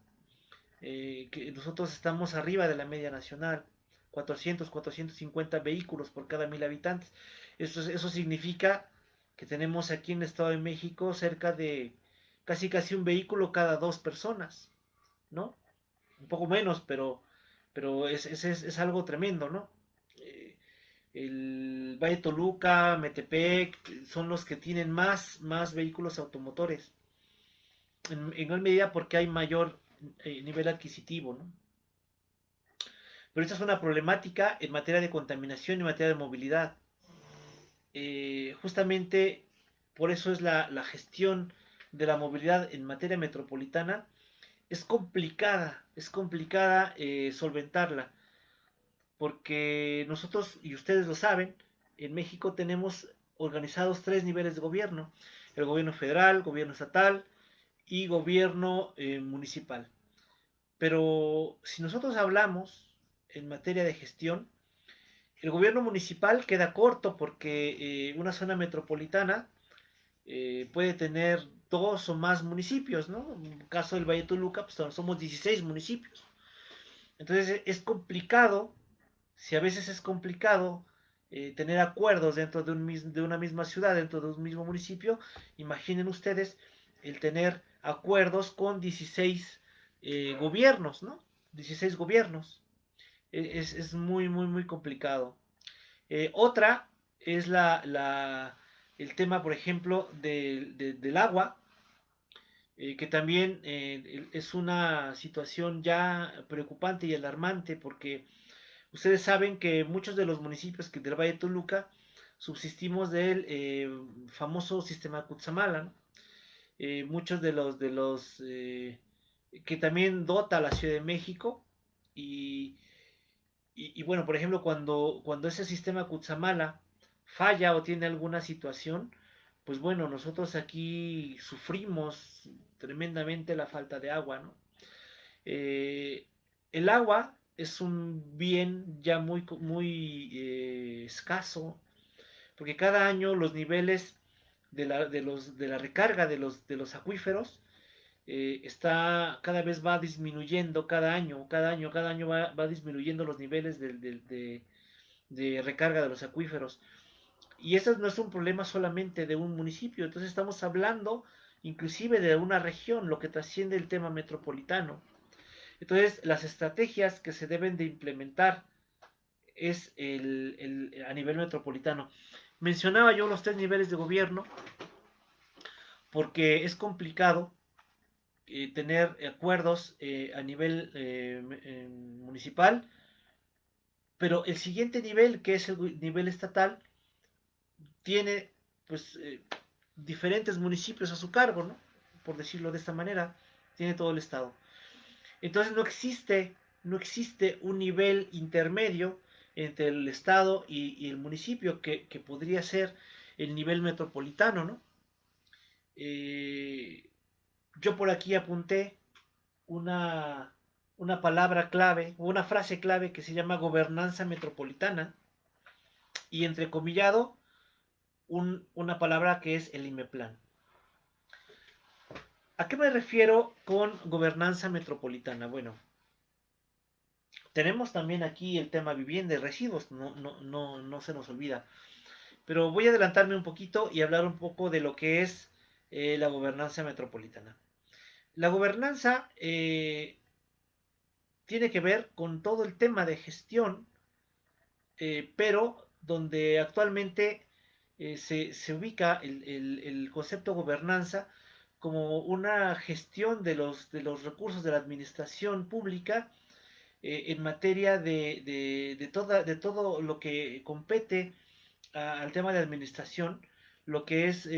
Que nosotros estamos arriba de la media nacional, 450 vehículos por cada 1000 habitantes. Eso significa que tenemos aquí en el Estado de México cerca de casi un vehículo cada 2 personas, ¿no? Un poco menos, pero es algo tremendo, ¿no? Eh, el Valle de Toluca, Metepec, son los que tienen más vehículos automotores, en gran medida porque hay mayor nivel adquisitivo, ¿no? Pero esta es una problemática en materia de contaminación y en materia de movilidad. Justamente por eso es la gestión de la movilidad en materia metropolitana es complicada solventarla, porque nosotros, y ustedes lo saben, en México tenemos organizados 3 niveles de gobierno: el gobierno federal, gobierno estatal y gobierno municipal. Pero si nosotros hablamos en materia de gestión, el gobierno municipal queda corto porque una zona metropolitana puede tener 2 o más municipios, ¿no? En el caso del Valle de Toluca, pues somos 16 municipios. Entonces es complicado, si a veces es complicado tener acuerdos dentro de una misma ciudad, dentro de un mismo municipio, imaginen ustedes el tener acuerdos con 16 gobiernos, ¿no? 16 gobiernos. Es muy complicado. Otra es el tema, por ejemplo, del agua, que también es una situación ya preocupante y alarmante, porque ustedes saben que muchos de los municipios del Valle de Toluca subsistimos del famoso sistema Cutzamala, ¿no? Muchos de los que también dota a la Ciudad de México. Y bueno, por ejemplo, cuando ese sistema Cutzamala falla o tiene alguna situación, pues bueno, nosotros aquí sufrimos tremendamente la falta de agua, ¿no? Eh, el agua es un bien ya muy escaso, porque cada año los niveles de la recarga de los acuíferos cada vez va disminuyendo cada año va disminuyendo los niveles de recarga de los acuíferos. Y eso no es un problema solamente de un municipio, entonces estamos hablando inclusive de una región, lo que trasciende el tema metropolitano. Entonces, las estrategias que se deben de implementar es a nivel metropolitano. Mencionaba yo los 3 niveles de gobierno porque es complicado tener acuerdos a nivel municipal, pero el siguiente nivel, que es el nivel estatal, tiene pues diferentes municipios a su cargo, ¿no? Por decirlo de esta manera, tiene todo el estado. Entonces no existe un nivel intermedio entre el estado y el municipio que podría ser el nivel metropolitano, ¿no? Yo por aquí apunté una, una palabra clave, o una frase clave que se llama gobernanza metropolitana, y entrecomillado una palabra que es el IMEPLAN. ¿A qué me refiero con gobernanza metropolitana? Bueno, tenemos también aquí el tema vivienda y residuos, no se nos olvida. pero voy a adelantarme un poquito y hablar un poco de lo que es la gobernanza metropolitana. La gobernanza tiene que ver con todo el tema de gestión, pero donde actualmente se ubica el concepto gobernanza como una gestión de los recursos de la administración pública en materia de todo lo que compete al tema de administración, lo que es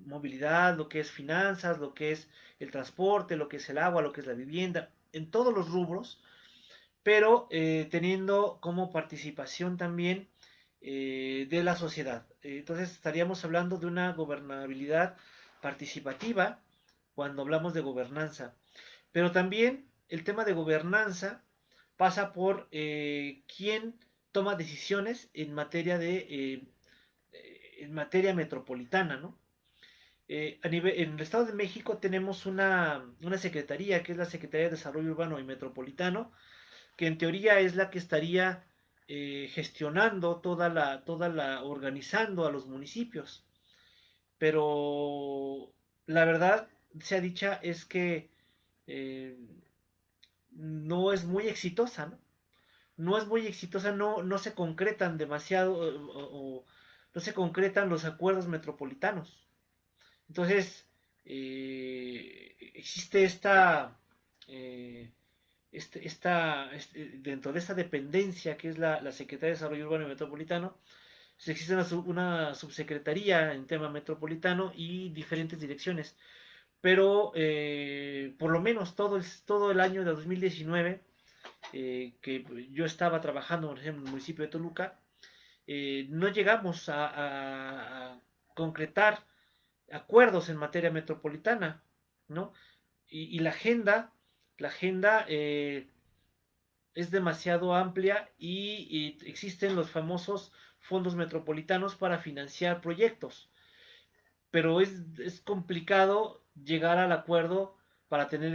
movilidad, lo que es finanzas, lo que es el transporte, lo que es el agua, lo que es la vivienda, en todos los rubros, pero teniendo como participación también de la sociedad. Entonces estaríamos hablando de una gobernabilidad participativa cuando hablamos de gobernanza. Pero también el tema de gobernanza pasa por quién toma decisiones en materia metropolitana, ¿no? En el Estado de México tenemos una secretaría, que es la Secretaría de Desarrollo Urbano y Metropolitano, que en teoría es la que estaría gestionando organizando a los municipios. Pero la verdad, sea dicha, es que eh, no es muy exitosa, ¿no? No es muy exitosa, no se concretan demasiado no se concretan los acuerdos metropolitanos. Entonces, existe eh, dentro de esta dependencia que es la Secretaría de Desarrollo Urbano y Metropolitano, existe una subsecretaría en tema metropolitano y diferentes direcciones. Pero por lo menos todo el año de 2019 que yo estaba trabajando, por ejemplo, en el municipio de Toluca, no llegamos a concretar acuerdos en materia metropolitana, ¿no? Y la agenda es demasiado amplia y existen los famosos fondos metropolitanos para financiar proyectos, pero es complicado llegar al acuerdo para tener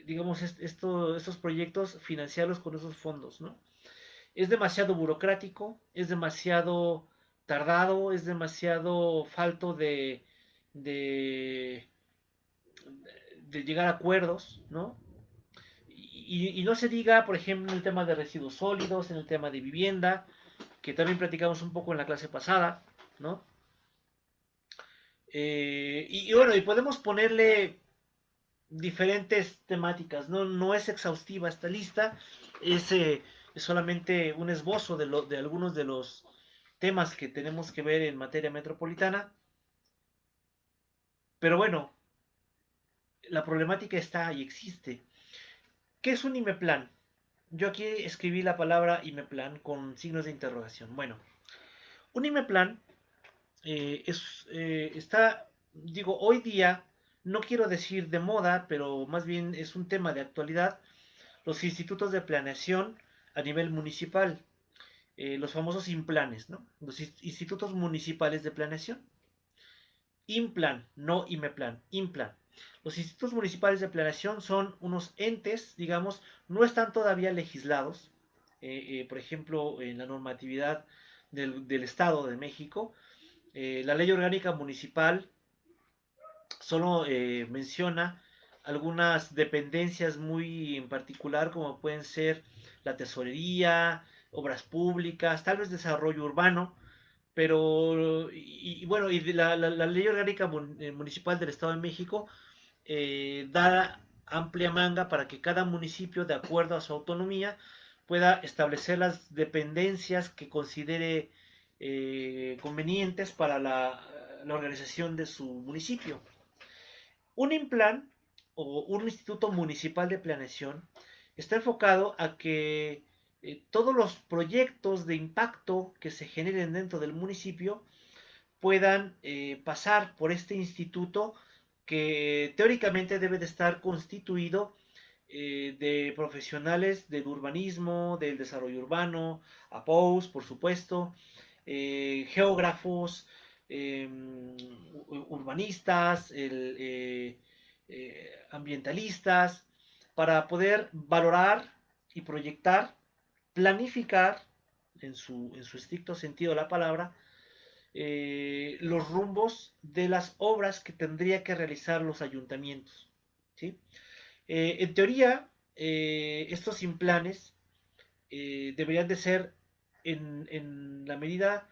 digamos, estos proyectos, financiarlos con esos fondos, ¿no? Es demasiado burocrático, es demasiado tardado, es demasiado falto de, de llegar a acuerdos, ¿no? Y no se diga, por ejemplo, en el tema de residuos sólidos, en el tema de vivienda, que también platicamos un poco en la clase pasada, ¿no? Y bueno, y podemos ponerle diferentes temáticas, no es exhaustiva esta lista, es solamente un esbozo de algunos de los temas que tenemos que ver en materia metropolitana, pero bueno, la problemática está y existe. ¿Qué es un IMEPLAN? Yo aquí escribí la palabra IMEPLAN con signos de interrogación. Bueno, un IMEPLAN digo, hoy día, no quiero decir de moda, pero más bien es un tema de actualidad, los institutos de planeación a nivel municipal, los famosos IMPLANes, ¿no? Los institutos municipales de planeación. IMPLAN, no IMEPLAN, IMPLAN. Los institutos municipales de planeación son unos entes, digamos, no están todavía legislados, por ejemplo, en la normatividad del Estado de México. La ley orgánica municipal solo menciona algunas dependencias muy en particular, como pueden ser la tesorería, obras públicas, tal vez desarrollo urbano, pero, y bueno, y la ley orgánica municipal del Estado de México da amplia manga para que cada municipio, de acuerdo a su autonomía, pueda establecer las dependencias que considere convenientes para la organización de su municipio. Un IMPLAN o un Instituto Municipal de Planeación está enfocado a que todos los proyectos de impacto que se generen dentro del municipio puedan pasar por este instituto que teóricamente debe de estar constituido de profesionales del urbanismo, del desarrollo urbano, APOUS, por supuesto, geógrafos, eh, urbanistas, ambientalistas, para poder valorar y proyectar, planificar en su estricto sentido de la palabra, los rumbos de las obras que tendría que realizar los ayuntamientos. ¿Sí? En teoría, estos implanes deberían de ser, en la medida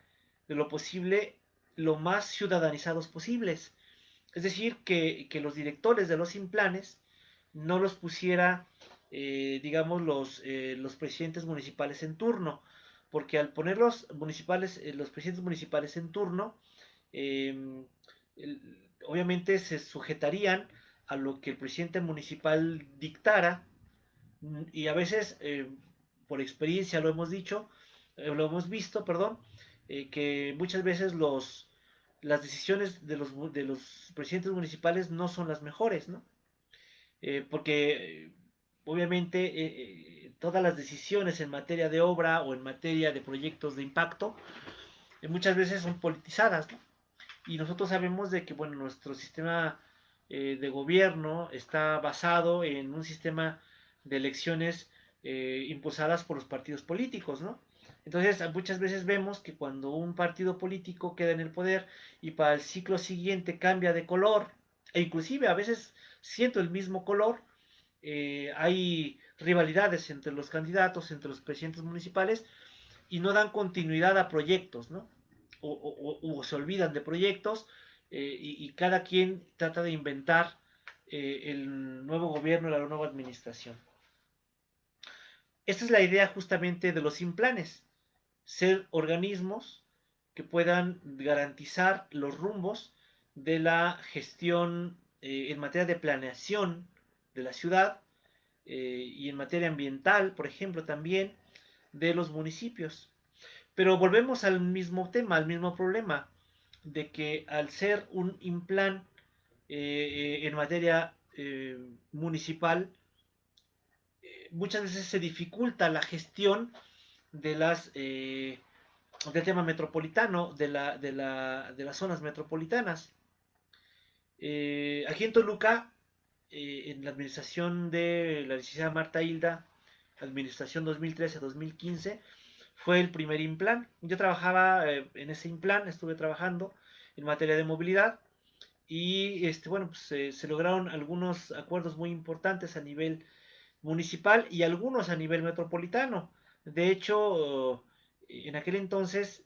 de lo posible, lo más ciudadanizados posibles. Es decir, que los directores de los implanes no los pusiera, digamos, los presidentes municipales en turno, porque al poner los presidentes municipales en turno, eh, el, obviamente se sujetarían a lo que el presidente municipal dictara, y a veces, por experiencia lo hemos dicho, lo hemos visto, perdón, que muchas veces las decisiones de los presidentes municipales no son las mejores, ¿no? Porque obviamente todas las decisiones en materia de obra o en materia de proyectos de impacto muchas veces son politizadas, ¿no? Y nosotros sabemos de que, bueno, nuestro sistema de gobierno está basado en un sistema de elecciones impulsadas por los partidos políticos, ¿no? Entonces, muchas veces vemos que cuando un partido político queda en el poder y para el ciclo siguiente cambia de color, e inclusive a veces siendo el mismo color, hay rivalidades entre los candidatos, entre los presidentes municipales, y no dan continuidad a proyectos, ¿no? O se olvidan de proyectos, y cada quien trata de inventar el nuevo gobierno, la nueva administración. Esta es la idea justamente de los implanes, ser organismos que puedan garantizar los rumbos de la gestión en materia de planeación de la ciudad, y en materia ambiental, por ejemplo, también de los municipios. Pero volvemos al mismo tema, al mismo problema, de que al ser un implan en materia municipal, muchas veces se dificulta la gestión de del tema metropolitano, de las zonas metropolitanas. Aquí en Toluca, en la administración de la licenciada Marta Hilda, administración 2013-2015, fue el primer implan. Yo trabajaba en ese implan, estuve trabajando en materia de movilidad, y bueno, pues se lograron algunos acuerdos muy importantes a nivel municipal y algunos a nivel metropolitano. De hecho, en aquel entonces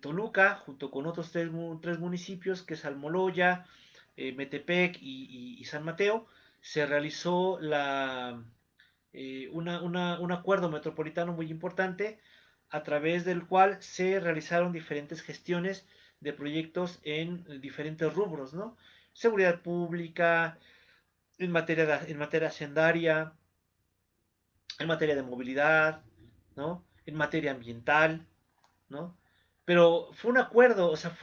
Toluca, junto con otros tres municipios, que es Almoloya, Metepec y San Mateo, se realizó un acuerdo metropolitano muy importante, a través del cual se realizaron diferentes gestiones de proyectos en diferentes rubros, ¿no? Seguridad pública, en materia hacendaria, en materia de movilidad, ¿no? En materia ambiental, ¿no? Pero fue un acuerdo, o sea,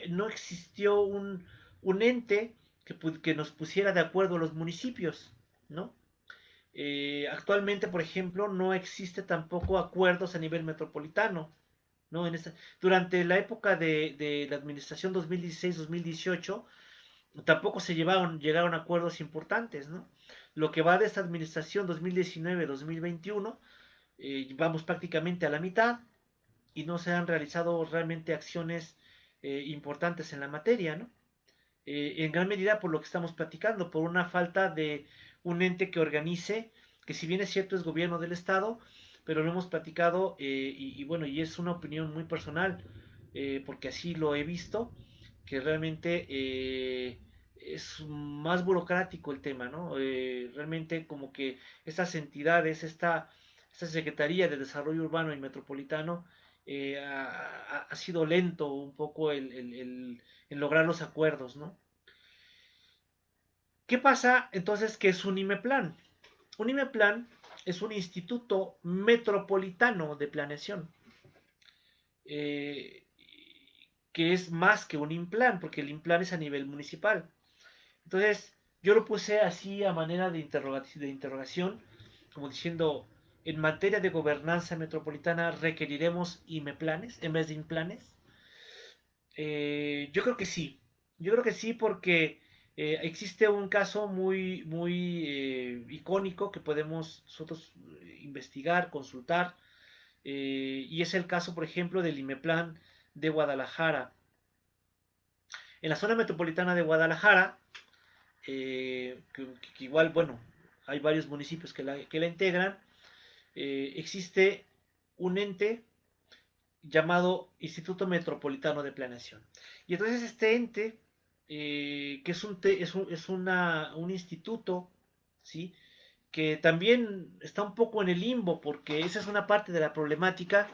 no existió un ente que nos pusiera de acuerdo a los municipios, ¿no? Actualmente, por ejemplo, no existe tampoco acuerdos a nivel metropolitano, ¿no? Durante la época de la administración 2016-2018, tampoco llegaron a acuerdos importantes, ¿no? Lo que va de esta administración 2019-2021, vamos prácticamente a la mitad y no se han realizado realmente acciones importantes en la materia, ¿no? En gran medida por lo que estamos platicando, por una falta de un ente que organice, que si bien es cierto es gobierno del Estado, pero lo hemos platicado, y bueno, y es una opinión muy personal, porque así lo he visto, que realmente es más burocrático el tema, ¿no? Realmente como que estas entidades, esta Secretaría de Desarrollo Urbano y Metropolitano, ha sido lento un poco en lograr los acuerdos, ¿no? ¿Qué pasa entonces que es un IMEPLAN? Un IMEPLAN es un instituto metropolitano de planeación, eh, que es más que un IMPLAN, porque el IMPLAN es a nivel municipal. Entonces, yo lo puse así a manera de interrogación, como diciendo, en materia de gobernanza metropolitana, ¿requeriremos IMEPLANes en vez de IMPLANes? Yo creo que sí. Yo creo que sí, porque existe un caso muy icónico que podemos nosotros investigar, consultar, y es el caso, por ejemplo, del IMEPLAN de Guadalajara. En la zona metropolitana de Guadalajara, que igual, bueno, hay varios municipios que la integran, existe un ente llamado Instituto Metropolitano de Planeación. Y entonces este ente, que es un instituto, ¿sí? Que también está un poco en el limbo, porque esa es una parte de la problemática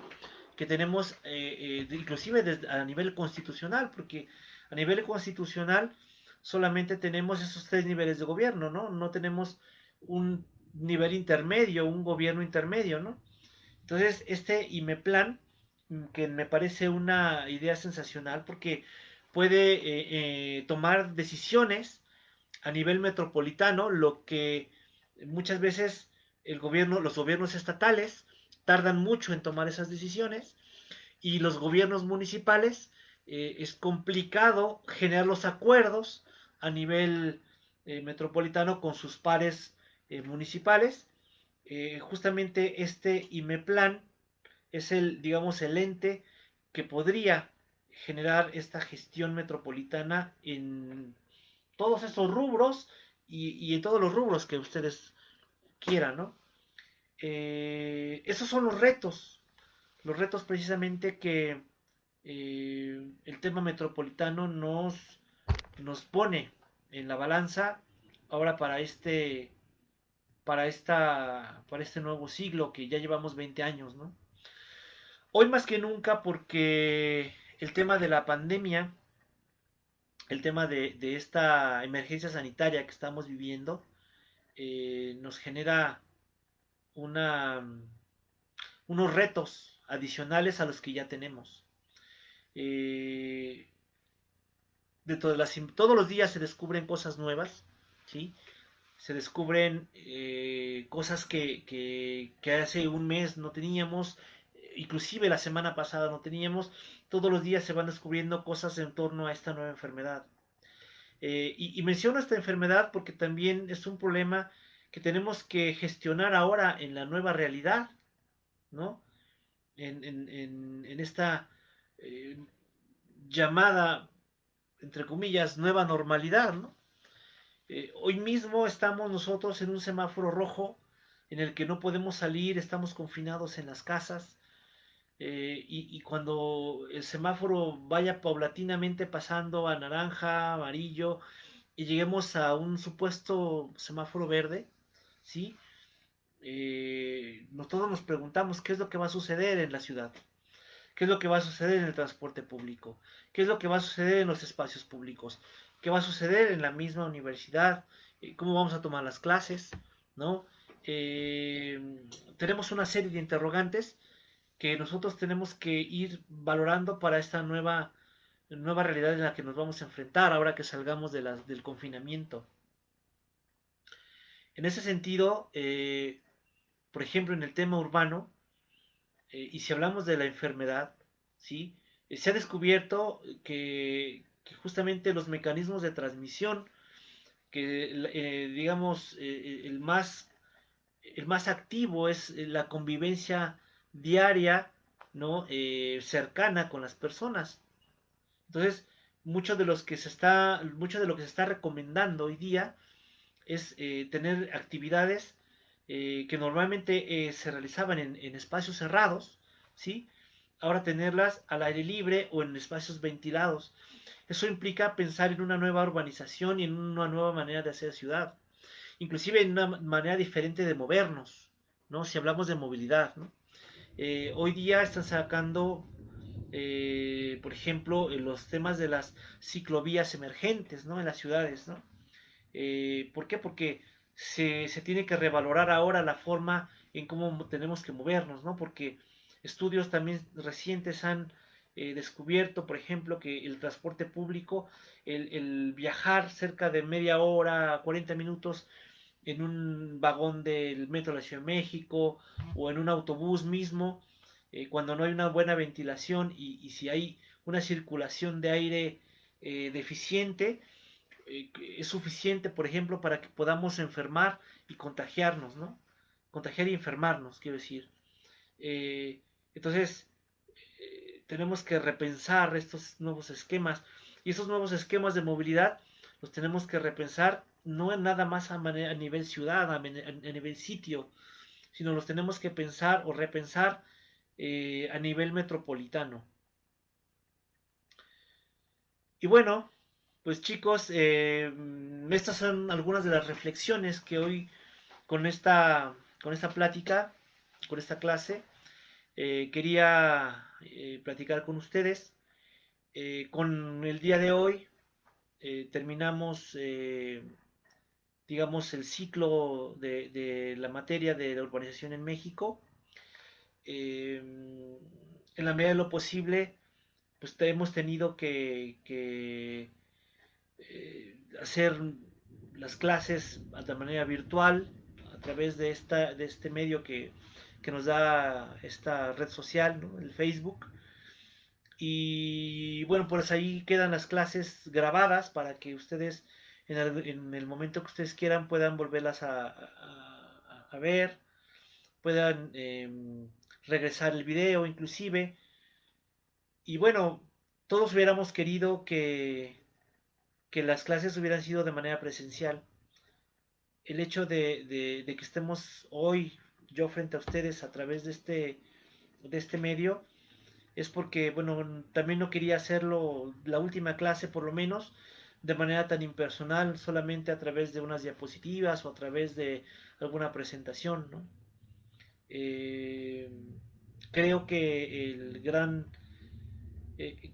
que tenemos, inclusive a nivel constitucional, porque a nivel constitucional solamente tenemos esos tres niveles de gobierno, ¿no? No tenemos un nivel intermedio, un gobierno intermedio, ¿no? Entonces, este IMEPLAN, que me parece una idea sensacional, porque puede tomar decisiones a nivel metropolitano, lo que muchas veces los gobiernos estatales tardan mucho en tomar esas decisiones, y los gobiernos municipales, es complicado generar los acuerdos a nivel metropolitano con sus pares municipales. Justamente este IMEPLAN es digamos, el ente que podría generar esta gestión metropolitana en todos esos rubros, y en todos los rubros que ustedes quieran, ¿no? Esos son los retos precisamente que el tema metropolitano nos pone en la balanza ahora para este nuevo siglo que ya llevamos 20 años, ¿no? Hoy más que nunca, porque el tema de la pandemia, el tema de esta emergencia sanitaria que estamos viviendo, nos genera una, unos retos adicionales a los que ya tenemos. Eh, todos los días se descubren cosas nuevas, ¿sí? Se descubren cosas que hace un mes no teníamos, inclusive la semana pasada no teníamos. Todos los días se van descubriendo cosas en torno a esta nueva enfermedad. Y menciono esta enfermedad porque también es un problema que tenemos que gestionar ahora en la nueva realidad, ¿no? En esta eh, llamada, entre comillas, nueva normalidad, ¿no? Hoy mismo estamos nosotros en un semáforo rojo en el que no podemos salir, estamos confinados en las casas, y cuando el semáforo vaya paulatinamente pasando a naranja, amarillo, y lleguemos a un supuesto semáforo verde, ¿sí? Todos nos preguntamos qué es lo que va a suceder en la ciudad, qué es lo que va a suceder en el transporte público, qué es lo que va a suceder en los espacios públicos, qué va a suceder en la misma universidad, cómo vamos a tomar las clases, ¿no? Eh, Tenemos una serie de interrogantes que nosotros tenemos que ir valorando para esta nueva realidad en la que nos vamos a enfrentar ahora que salgamos del confinamiento. En ese sentido, por ejemplo, en el tema urbano, y si hablamos de la enfermedad, ¿sí? Se ha descubierto que justamente los mecanismos de transmisión, que digamos, el más activo es la convivencia diaria, ¿no? Cercana con las personas. Entonces, mucho de lo que se está recomendando hoy día es tener actividades que normalmente se realizaban en espacios cerrados, ¿sí? Ahora tenerlas al aire libre o en espacios ventilados. Eso implica pensar en una nueva urbanización y en una nueva manera de hacer ciudad, inclusive en una manera diferente de movernos, ¿no? Si hablamos de movilidad, ¿no? Hoy día están sacando, por ejemplo, los temas de las ciclovías emergentes, ¿no? En las ciudades, ¿no? ¿Por qué? Porque se tiene que revalorar ahora la forma en cómo tenemos que movernos, ¿no? Porque estudios también recientes han descubierto, por ejemplo, que el transporte público, el viajar cerca de media hora, 40 minutos en un vagón del metro de la Ciudad de México o en un autobús mismo, cuando no hay una buena ventilación y si hay una circulación de aire deficiente, es suficiente, por ejemplo, para que podamos enfermar y contagiarnos, ¿no? Contagiar y enfermarnos, quiero decir. Entonces, tenemos que repensar estos nuevos esquemas. Y esos nuevos esquemas de movilidad los tenemos que repensar no en nada más a nivel ciudad, a nivel sitio, sino los tenemos que pensar o repensar a nivel metropolitano. Y bueno, pues chicos, estas son algunas de las reflexiones que hoy con con esta plática, con esta clase, quería platicar con ustedes. Con el día de hoy terminamos, digamos, el ciclo de la materia de la urbanización en México. En la medida de lo posible, pues hemos tenido que hacer las clases de manera virtual a través de este medio que nos da esta red social, ¿no? El Facebook. Y bueno, pues ahí quedan las clases grabadas para que ustedes en el momento que ustedes quieran puedan volverlas a ver, puedan regresar el video inclusive. Y bueno, todos hubiéramos querido que las clases hubieran sido de manera presencial. El hecho de que estemos hoy yo frente a ustedes a través de este medio es porque, bueno, también no quería hacerlo la última clase por lo menos de manera tan impersonal, solamente a través de unas diapositivas o a través de alguna presentación, ¿no? Eh, Creo que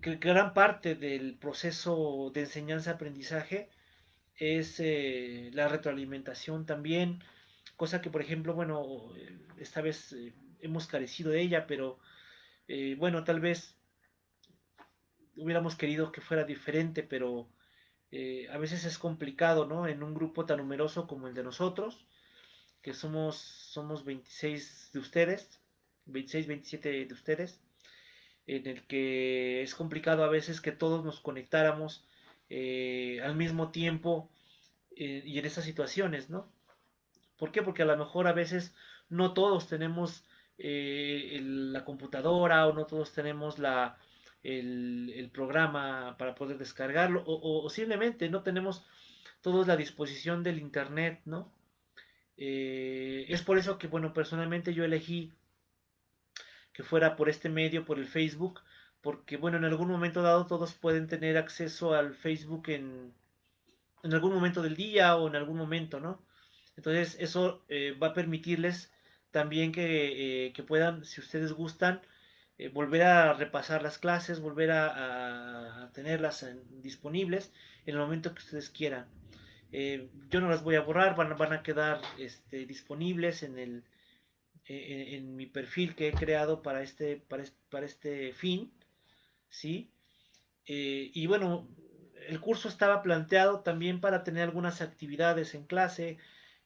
que gran parte del proceso de enseñanza-aprendizaje es la retroalimentación también, cosa que por ejemplo, bueno, esta vez hemos carecido de ella, pero bueno, tal vez hubiéramos querido que fuera diferente, pero a veces es complicado, ¿no? En un grupo tan numeroso como el de nosotros, que somos 26 de ustedes, 26, 27 de ustedes, en el que es complicado a veces que todos nos conectáramos al mismo tiempo y en esas situaciones, ¿no? ¿Por qué? Porque a lo mejor a veces no todos tenemos la computadora o no todos tenemos el programa para poder descargarlo o simplemente no tenemos todos la disposición del internet, ¿no? Es por eso que, bueno, personalmente yo elegí que fuera por este medio, por el Facebook, porque, bueno, en algún momento dado todos pueden tener acceso al Facebook en algún momento del día o en algún momento, ¿no? Entonces eso va a permitirles también que puedan, si ustedes gustan, volver a repasar las clases, volver a tenerlas disponibles en el momento que ustedes quieran. Yo no las voy a borrar, van a quedar disponibles en mi perfil que he creado para este fin, ¿sí? Y bueno, el curso estaba planteado también para tener algunas actividades en clase,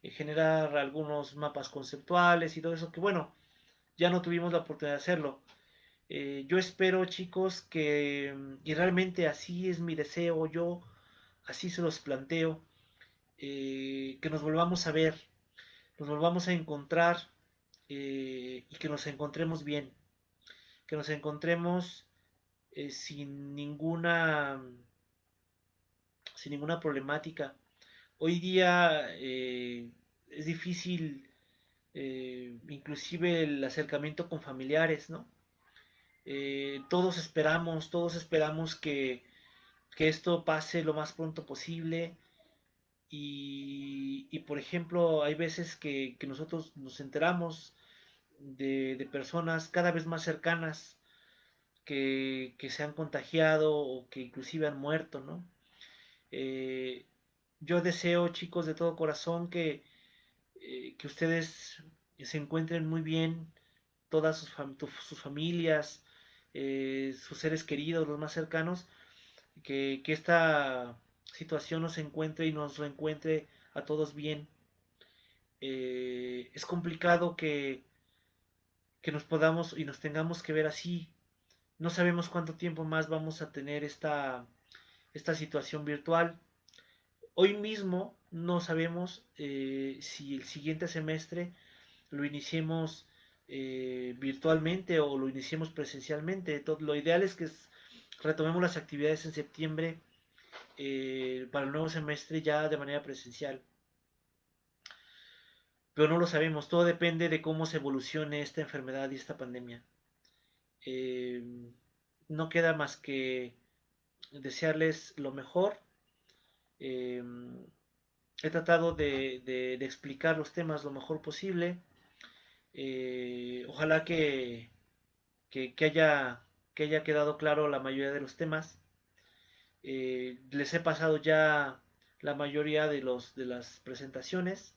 generar algunos mapas conceptuales y todo eso, que bueno, ya no tuvimos la oportunidad de hacerlo. Yo espero, chicos, y realmente así es mi deseo, yo así se los planteo, que nos volvamos a ver, nos volvamos a encontrar y que nos encontremos bien, que nos encontremos sin sin ninguna problemática. Hoy día es difícil inclusive el acercamiento con familiares, ¿no? Todos esperamos que esto pase lo más pronto posible y por ejemplo, hay veces que nosotros nos enteramos de personas cada vez más cercanas que se han contagiado o que inclusive han muerto, ¿no? Eh, yo deseo, chicos, de todo corazón que ustedes se encuentren muy bien, todas sus familias, sus seres queridos, los más cercanos, que esta situación nos encuentre y nos reencuentre a todos bien. Es complicado que nos podamos y nos tengamos que ver así. No sabemos cuánto tiempo más vamos a tener esta situación virtual. Hoy mismo no sabemos si el siguiente semestre lo iniciemos virtualmente o lo iniciemos presencialmente. Lo ideal es que retomemos las actividades en septiembre para el nuevo semestre ya de manera presencial. Pero no lo sabemos, todo depende de cómo se evolucione esta enfermedad y esta pandemia. Eh, no queda más que desearles lo mejor. Eh, he tratado de explicar los temas lo mejor posible. Ojalá que que haya quedado claro la mayoría de los temas. Les he pasado ya la mayoría de las presentaciones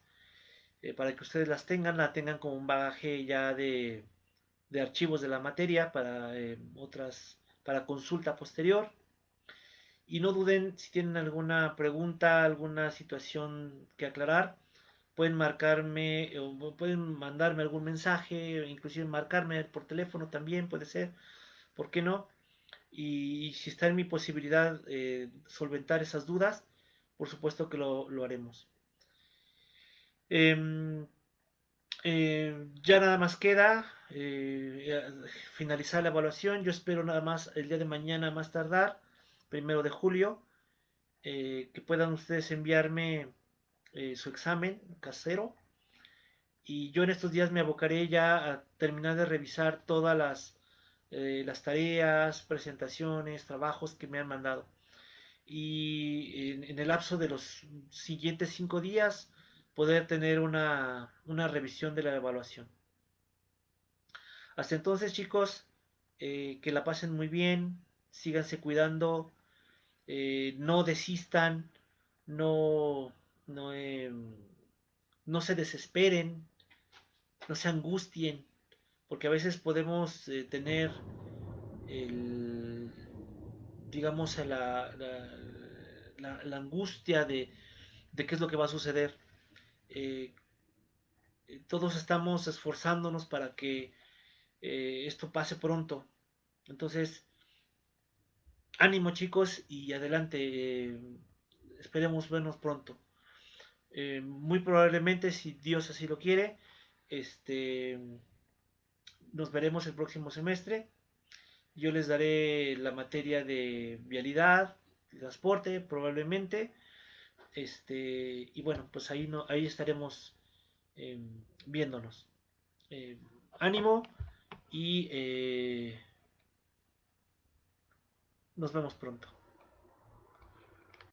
para que ustedes la tengan como un bagaje ya de archivos de la materia para para consulta posterior. Y no duden si tienen alguna pregunta, alguna situación que aclarar, pueden marcarme o pueden mandarme algún mensaje, inclusive marcarme por teléfono también puede ser, ¿por qué no? Y si está en mi posibilidad solventar esas dudas, por supuesto que lo haremos. Eh, ya nada más queda finalizar la evaluación. Yo espero nada más el día de mañana más tardar, 1 de julio, que puedan ustedes enviarme su examen casero. Y yo en estos días me abocaré ya a terminar de revisar todas las tareas, presentaciones, trabajos que me han mandado. Y en el lapso de los siguientes 5 días poder tener una revisión de la evaluación. Hasta entonces, chicos, que la pasen muy bien, síganse cuidando, no desistan, no, no, no se desesperen, no se angustien, porque a veces podemos tener el, digamos, la angustia de qué es lo que va a suceder. Eh, todos estamos esforzándonos para que esto pase pronto. Entonces, ánimo chicos y adelante. Esperemos vernos pronto. Muy probablemente, si Dios así lo quiere, este, nos veremos el próximo semestre. Yo les daré la materia de vialidad, de transporte, probablemente. Y bueno, pues ahí, no, ahí estaremos eh, viéndonos. Eh, ánimo y nos vemos pronto.